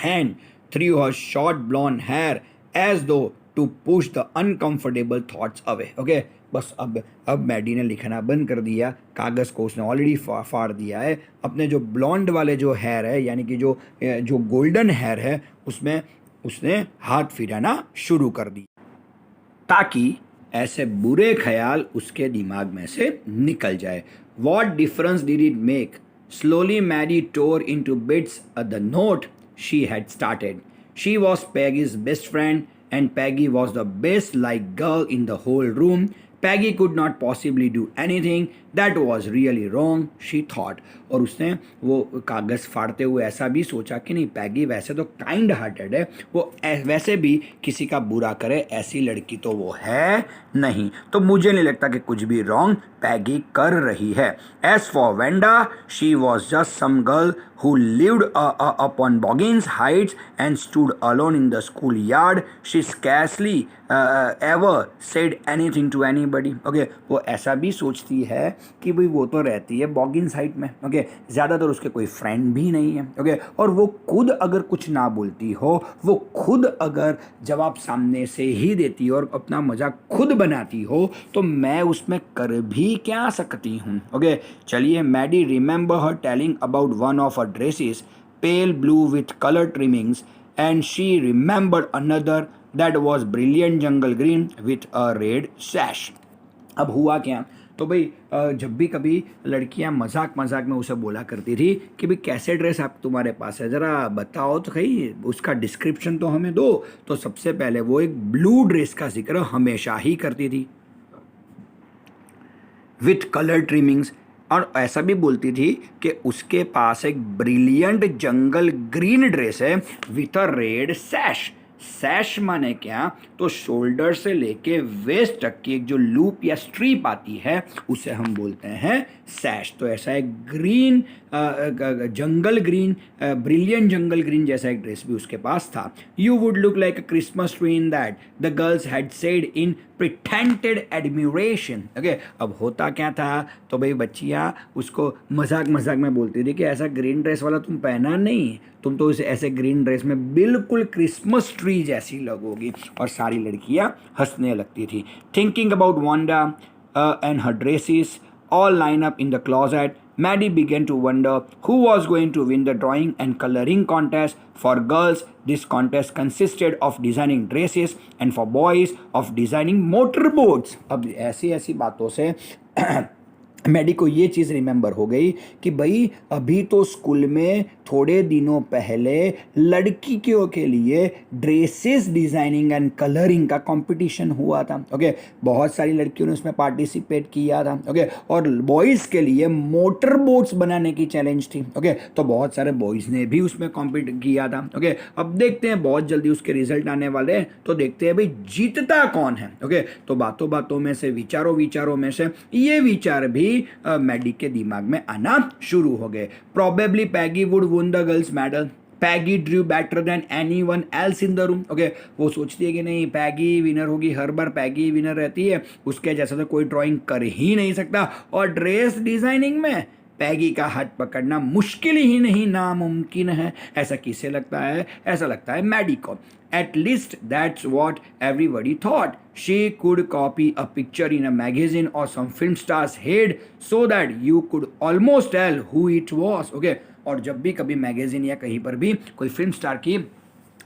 hand through her short blonde hair as though to push the uncomfortable thoughts away. Okay, बस अब मैडी ने लिखना बंद कर दिया, कागज़ को उसने ऑलरेडी फाड़ दिया है। अपने जो ब्लॉन्ड वाले जो हेयर है, यानी कि जो गोल्डन हेयर है, उसमें उसने हाथ फिराना शुरू कर दिया ताकि ऐसे बुरे ख्याल उसके दिमाग में से निकल जाए। What difference did it make? Slowly Maddie tore into bits the note she had started. She was Peggy's best friend and Peggy was the best liked girl in the whole room. Peggy could not possibly do anything that was really wrong, she thought. और उसने वो कागज़ फाड़ते हुए ऐसा भी सोचा कि नहीं, पैगी वैसे तो काइंड हार्टेड है, वो वैसे भी किसी का बुरा करे ऐसी लड़की तो वो है नहीं, तो मुझे नहीं लगता कि कुछ भी रॉन्ग पैगी कर रही है। As for Wanda, she was just some girl who lived upon Boggins Heights and stood alone in the schoolyard. She scarcely ever said anything to anybody. Okay, वो ऐसा भी सोचती है कि भाई वो तो रहती है बॉगिन्स हाइट में। ओके, ज़्यादातर उसके कोई फ्रेंड भी नहीं है। ओके, और वो खुद अगर कुछ ना बोलती हो, वो खुद अगर जवाब सामने से ही देती हो और अपना मजाक खुद बनाती हो, तो मैं उसमें कर भी क्या सकती हूँ। ओके, चलिए, Maddie remember her telling about one of dresses, pale blue with color trimmings, and she remembered another that was brilliant jungle green with a red sash. अब हुआ क्या? तो भाई जब भी कभी लड़कियां मजाक में उसे बोला करती थी कि भाई कैसे ड्रेस आप तुम्हारे पास है, ज़रा बताओ तो भाई, उसका डिस्क्रिप्शन तो हमें दो। तो सबसे पहले वो एक ब्लू ड्रेस का जिक्र हमेशा ही करती थी विथ कलर ट्रिमिंग्स, और ऐसा भी बोलती थी कि उसके पास एक ब्रिलियंट जंगल ग्रीन ड्रेस है विथ अ रेड सैश। सैश माने क्या? तो शोल्डर से लेके वेस्ट तक की एक जो लूप या स्ट्रीप आती है उसे हम बोलते हैं सैश। तो ऐसा एक ग्रीन जंगल ग्रीन, ब्रिलियंट जंगल ग्रीन जैसा एक ड्रेस भी उसके पास था। You would look like a Christmas tree in that, the girls had said in pretended admiration. Okay, अब होता क्या था? तो भाई बच्चियाँ उसको मजाक में बोलती थी कि ऐसा ग्रीन ड्रेस वाला तुम पहना नहीं, तुम तो इस ऐसे ग्रीन ड्रेस में बिल्कुल क्रिसमस ट्री जैसी लगोगी। और सारी लड़कियाँ हंसने लगती थी। Thinking about Wanda and her dresses all line up in the closet, Maddie began to wonder who was going to win the drawing and coloring contest. For girls, this contest consisted of designing dresses and for boys of designing motorboats. अब ऐसी बातों से Maddie को ये चीज़ remember हो गई कि भाई अभी तो स्कूल में थोड़े दिनों पहले लड़कियों के लिए ड्रेसेस डिज़ाइनिंग एंड कलरिंग का कंपटीशन हुआ था। ओके, बहुत सारी लड़कियों ने उसमें पार्टिसिपेट किया था। ओके, और बॉयज़ के लिए मोटर बोट्स बनाने की चैलेंज थी। ओके, तो बहुत सारे बॉयज़ ने भी उसमें कॉम्पीट किया था। ओके, अब देखते हैं, बहुत जल्दी उसके रिजल्ट आने वाले हैं, तो देखते हैं भाई जीतता कौन है। ओके, तो बातों बातों में से, विचारों में से ये विचार भी मैडी के दिमाग में आना शुरू हो गए। Probably Peggy would win the girls medal, Peggy Drew better than anyone else in the room. Okay, वो सोचती है कि नहीं, पैगी विनर होगी, हर बार पैगी विनर रहती है, उसके जैसा तो कोई ड्राइंग कर ही नहीं सकता। और ड्रेस डिजाइनिंग में पैगी का हाथ पकड़ना मुश्किल ही नहीं, नामुमकिन है। ऐसा किसे लगता है? ऐसा लगता है मैडी को। At least that's what everybody thought. She could copy a picture in a magazine or some film star's head so that you could almost tell who it was. Okay? और जब भी कभी मैगजीन या कहीं पर भी कोई फिल्म स्टार की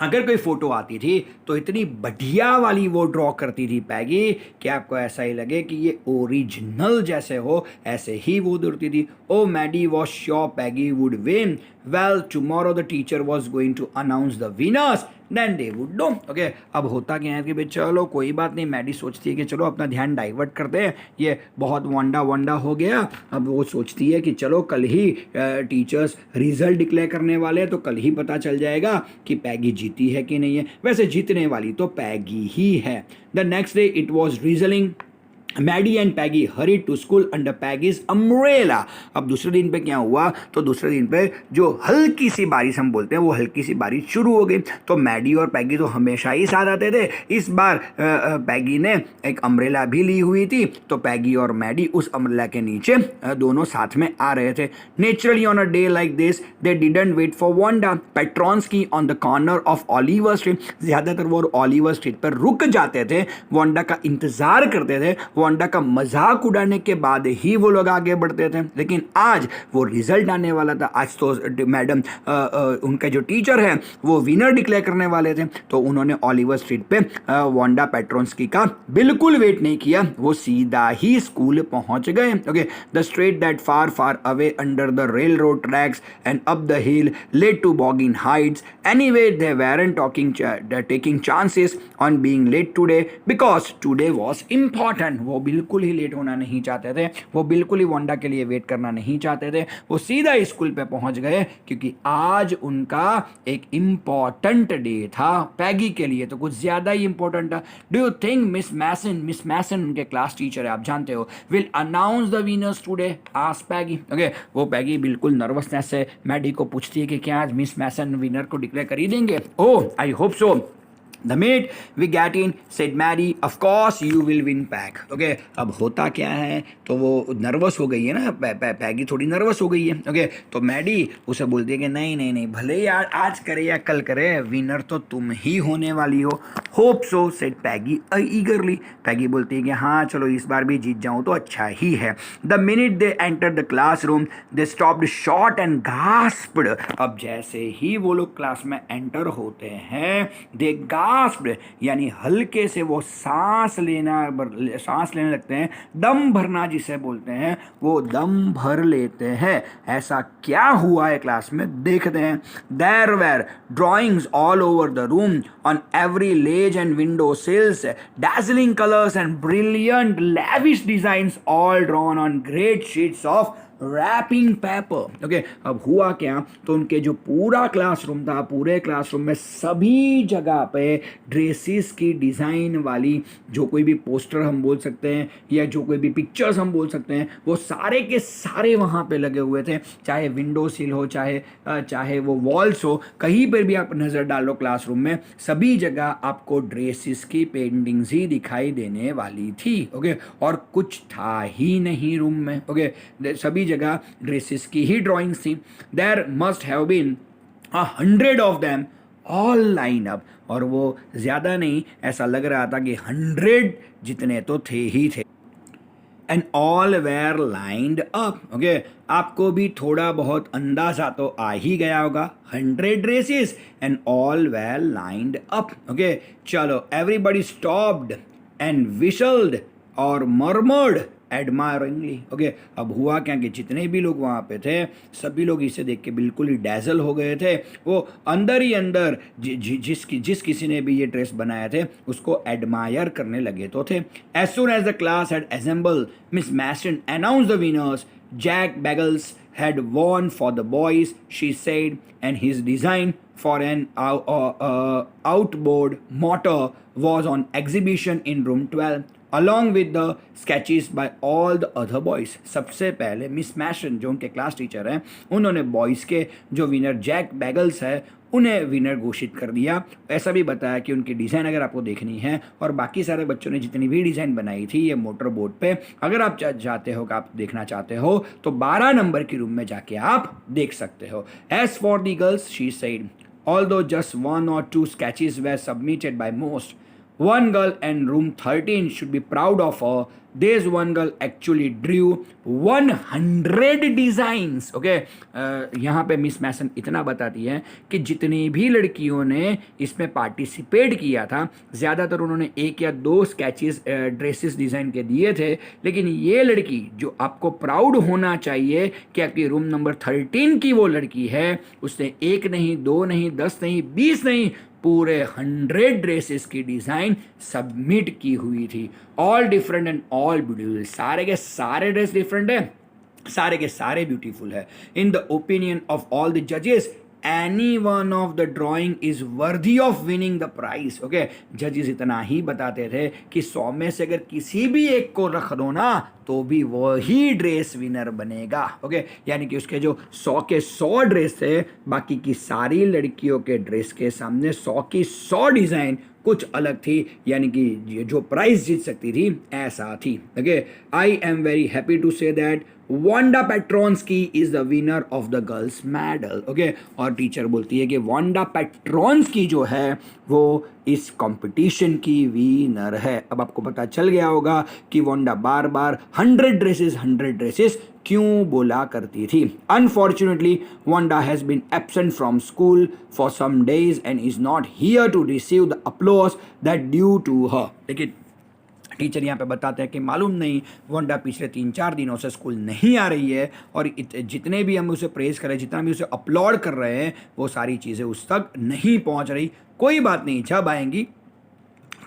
अगर कोई फोटो आती थी तो इतनी बढ़िया वाली वो ड्रॉ करती थी पैगी कि आपको ऐसा ही लगे कि ये ओरिजिनल जैसे हो, ऐसे ही वो दौड़ती थी। Oh Maddie was sure Peggy would win. Well tomorrow the teacher was going to announce the winners, then they would know. Okay, अब होता क्या है कि भाई चलो कोई बात नहीं, मैडी सोचती है कि चलो अपना ध्यान डाइवर्ट करते हैं, ये बहुत वंडा हो गया। अब वो सोचती है कि चलो कल ही टीचर्स रिजल्ट डिक्लेयर करने वाले हैं, तो कल ही पता चल जाएगा कि पैगी जीती है कि नहीं है। वैसे जीतने वाली तो पैगी ही है। The next day it was drizzling. Maddie and Peggy hurried to school under Peggy's umbrella. अब दूसरे दिन पे क्या हुआ, तो दूसरे दिन पे जो हल्की सी बारिश हम बोलते हैं, वो हल्की सी बारिश शुरू हो गई। तो मैडी और पैगी तो हमेशा ही साथ आते थे, इस बार पैगी ने एक अम्ब्रेला भी ली हुई थी, तो पैगी और मैडी उस अम्ब्रेला के नीचे दोनों साथ में आ रहे थे। Naturally on a day like this they didn't wait for Wanda Petronski on the corner of Oliver Street. ज़्यादातर वो ऑलिवर स्ट्रीट पर रुक जाते थे, वांडा का इंतजार करते थे, वांडा का मजाक उड़ाने के बाद ही वो लोग आगे बढ़ते थे। लेकिन आज वो रिजल्ट आने वाला था, आज तो मैडम उनके जो टीचर हैं वो विनर डिक्लेयर करने वाले थे, तो उन्होंने ऑलिवर स्ट्रीट पे वांडा पेट्रोन्स्की का बिल्कुल वेट नहीं किया, वो सीधा ही स्कूल पहुंच गए। Okay, the street that far far away under the railroad tracks and up the hill led to Boggins Heights. Anyway they weren't taking chances on being late today because today was important. वो बिल्कुल ही late होना नहीं चाहते थे, वो बिल्कुल ही Wanda के लिए वेट करना नहीं चाहते थे, वो सीधा स्कूल पे पहुंच गए क्योंकि आज उनका एक इम्पॉर्टेंट डे था। पैगी के लिए तो कुछ ज्यादा ही इंपॉर्टेंट था। Do you think Miss Mason उनके क्लास टीचर है, आप जानते हो, will announce the winners today, asked Peggy. Okay, वो पैगी बिल्कुल नर्वसनेस से मैडी को पूछती है कि क्या आज मिस मैसन विनर को डिक्लेयर कर ही देंगे? Oh, I hope so. The minute we get in, said Mary, of course you will win back. Okay, अब होता क्या है, तो वो नर्वस हो गई है ना, पैगी थोड़ी नर्वस हो गई है। ओके, तो मैडी उसे बोलती है कि नहीं, भले यार आज करे या कल करे, विनर तो तुम ही होने वाली हो। होप सो, सेड पैगी ईगरली। पैगी बोलती है कि हाँ चलो इस बार भी जीत जाऊँ तो अच्छा ही है। The minute they entered the classroom they stopped short and gasped. अब जैसे ही वो लोग क्लास में एंटर होते हैं, दे गास्प्ड यानी हल्के से वो सांस लेने लगते हैं, दम भरना जिसे बोलते हैं, वो दम भर लेते हैं। ऐसा क्या हुआ है क्लास में, देखते हैं। There were drawings all over the room on every ledge and window sills, dazzling colors and brilliant lavish designs all drawn on great sheets of wrapping paper. Okay, अब हुआ क्या, तो उनके जो पूरा क्लासरूम था, पूरे क्लासरूम में सभी जगह पे ड्रेसेस की डिज़ाइन वाली जो कोई भी पोस्टर हम बोल सकते हैं या जो कोई भी पिक्चर्स हम बोल सकते हैं, वो सारे के सारे वहाँ पे लगे हुए थे। चाहे विंडो सिल हो, चाहे वो वॉल्स हो, कहीं पर भी आप नज़र डालो क्लासरूम में, सभी जगह आपको ड्रेसेस की पेंटिंग्स ही दिखाई देने वाली थी। ओके, और कुछ था ही नहीं रूम में। ओके, सभी जगह ड्रेसेस की ही ड्राइंग्स थी। There must have been 100 of them all line up, और वो ज्यादा नहीं, ऐसा लग रहा था कि 100 जितने तो थे ही थे। And all were lined up. Okay, आपको भी थोड़ा बहुत अंदाजा तो आ ही गया होगा, 100 dresses and all were lined up. Okay, चलो, एवरीबडी स्टॉप्ड एंड विशल्ड और मर्मर्ड एडमायरिंगली। ओके, अब हुआ क्या कि जितने भी लोग वहाँ पे थे सभी लोग इसे देख के बिल्कुल ही डैजल हो गए थे। वो अंदर ही अंदर जिस किसी ने भी ये ड्रेस बनाए थे उसको एडमायर करने लगे तो थे। As soon as the class had assembled, Miss Mason announce the winners. Jack Beggles had won for the boys, she said, and his design for an outboard motor was on exhibition in room 12 along with the sketches by all the other boys. सबसे पहले miss मैशन जो उनके class teacher हैं उन्होंने boys के जो winner Jack bagels है उन्हें विनर घोषित कर दिया। ऐसा भी बताया कि उनकी डिज़ाइन अगर आपको देखनी है और बाकी सारे बच्चों ने जितनी भी डिज़ाइन बनाई थी ये मोटर बोट पे, अगर आप चाहते हो कि आप देखना चाहते हो तो 12 नंबर की रूम में जाके आप देख सकते हो। As for the girls she said, although just 1 or 2 sketches were submitted by most, one girl in room 13 should be proud of her. This one girl actually drew 100 designs. Okay, यहाँ पे miss मैसन इतना बताती है कि जितनी भी लड़कियों ने इसमें पार्टिसिपेट किया था ज़्यादातर उन्होंने 1 या 2 स्केचेस ड्रेसेस डिज़ाइन के दिए थे, लेकिन ये लड़की जो आपको प्राउड होना चाहिए कि आपकी रूम नंबर 13 की वो लड़की है, उसने 1 नहीं 2 नहीं 10 नहीं 20 नहीं पूरे 100 ड्रेसेस की डिज़ाइन सबमिट की हुई थी। All different and all beautiful, सारे के सारे ड्रेस डिफरेंट है, सारे के सारे ब्यूटीफुल है। In the opinion of all the जजेस any one of the drawing is worthy of winning the prize. Okay, जजेस इतना ही बताते थे कि 100 में से अगर किसी भी एक को रख दो ना तो भी वही ड्रेस विनर बनेगा। ओके, यानी कि उसके जो 100 के 100 ड्रेस थे बाकी की सारी लड़कियों के ड्रेस के सामने 100 की 100 डिज़ाइन कुछ अलग थी, यानी कि जो प्राइज जीत सकती थी ऐसा थी। Okay, I am very happy to say that Wanda Petronski is the winner of the girls medal. Okay, और टीचर बोलती है कि वांडा पेट्रोन्स्की जो है वो इस कंपटीशन की विनर है। अब आपको पता चल गया होगा कि वांडा बार बार 100 ड्रेसेस क्यों बोला करती थी। Unfortunately Wanda has been absent from school for some days and is not here to receive the applause that due to her. लेकिन टीचर यहाँ पे बताते हैं कि मालूम नहीं वांडा पिछले 3-4 दिनों से स्कूल नहीं आ रही है और जितने भी हम उसे प्रेज कर रहे हैं, जितना भी उसे अपलॉड कर रहे हैं, वो सारी चीज़ें उस तक नहीं पहुँच रही। कोई बात नहीं, जब आएंगी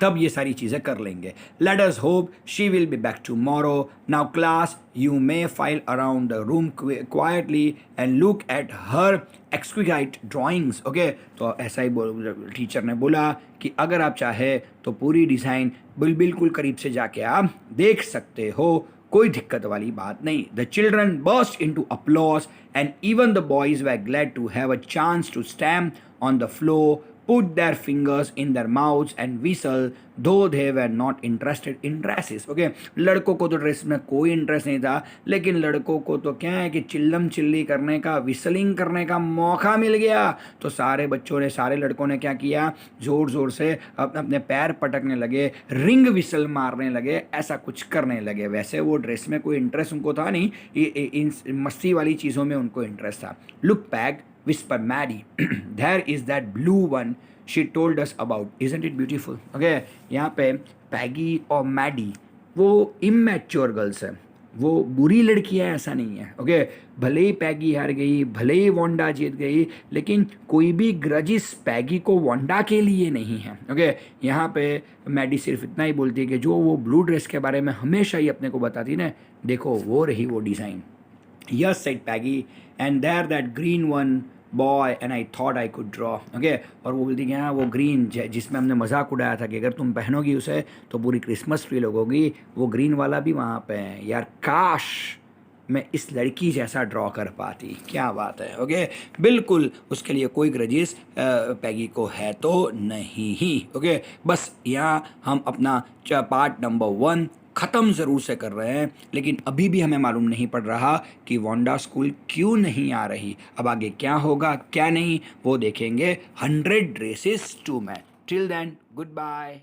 तब ये सारी चीज़ें कर लेंगे। Let us hope she will be back tomorrow. Now class, you may file around the room quietly and look at her exquisite drawings. Okay, तो ऐसा ही टीचर ने बोला कि अगर आप चाहे तो पूरी डिज़ाइन बिल्कुल करीब से जाके आप देख सकते हो, कोई दिक्कत वाली बात नहीं। The children burst into applause and even the boys were glad to have a chance to stamp on the floor, put their fingers in their mouths and whistle, though they were not interested in dresses. Okay, लड़कों को तो dress में कोई interest नहीं था, लेकिन लड़कों को तो क्या है कि चिल्लम चिल्ली करने का, विसलिंग करने का मौका मिल गया। तो सारे बच्चों ने, सारे लड़कों ने क्या किया, ज़ोर ज़ोर से अपने पैर पटकने लगे, रिंग विसल मारने लगे, ऐसा कुछ करने लगे। वैसे वो ड्रेस में कोई इंटरेस्ट उनको था नहीं, इन मस्ती वाली चीज़ों में उनको इंटरेस्ट था। Look peg, whispered Maddie. There is that blue one she told us about. Isn't it beautiful? Okay, यहाँ पे पैगी और मैडी वो इमेच्योर गर्ल्स हैं, वो बुरी लड़कियाँ ऐसा नहीं है। ओके, भले ही पैगी हार गई, भले ही वांडा जीत गई, लेकिन कोई भी ग्रजिस पैगी को वांडा के लिए नहीं है। ओके, यहाँ पे मैडी सिर्फ इतना ही बोलती है कि जो वो ब्लू ड्रेस के बारे में हमेशा ही अपने को बताती ना, देखो वो रही वो design. Yes, said Peggy, and there that green one boy and I thought I could draw. Okay, और वो बोलती है हाँ वो ग्रीन जिसमें हमने मजाक उड़ाया था कि अगर तुम पहनोगी उसे तो पूरी क्रिसमस ट्री लगोगी, वो ग्रीन वाला भी वहाँ पे है। यार काश मैं इस लड़की जैसा ड्रॉ कर पाती, क्या बात है। ओके, बिल्कुल उसके लिए कोई ग्रजेस पैगी को है तो नहीं ही। ओके, बस यहाँ हम अपना पार्ट नंबर 1 ख़त्म ज़रूर से कर रहे हैं, लेकिन अभी भी हमें मालूम नहीं पड़ रहा कि वांडा स्कूल क्यों नहीं आ रही। अब आगे क्या होगा क्या नहीं वो देखेंगे 100 ड्रेसेस 2 में। Till then, good bye.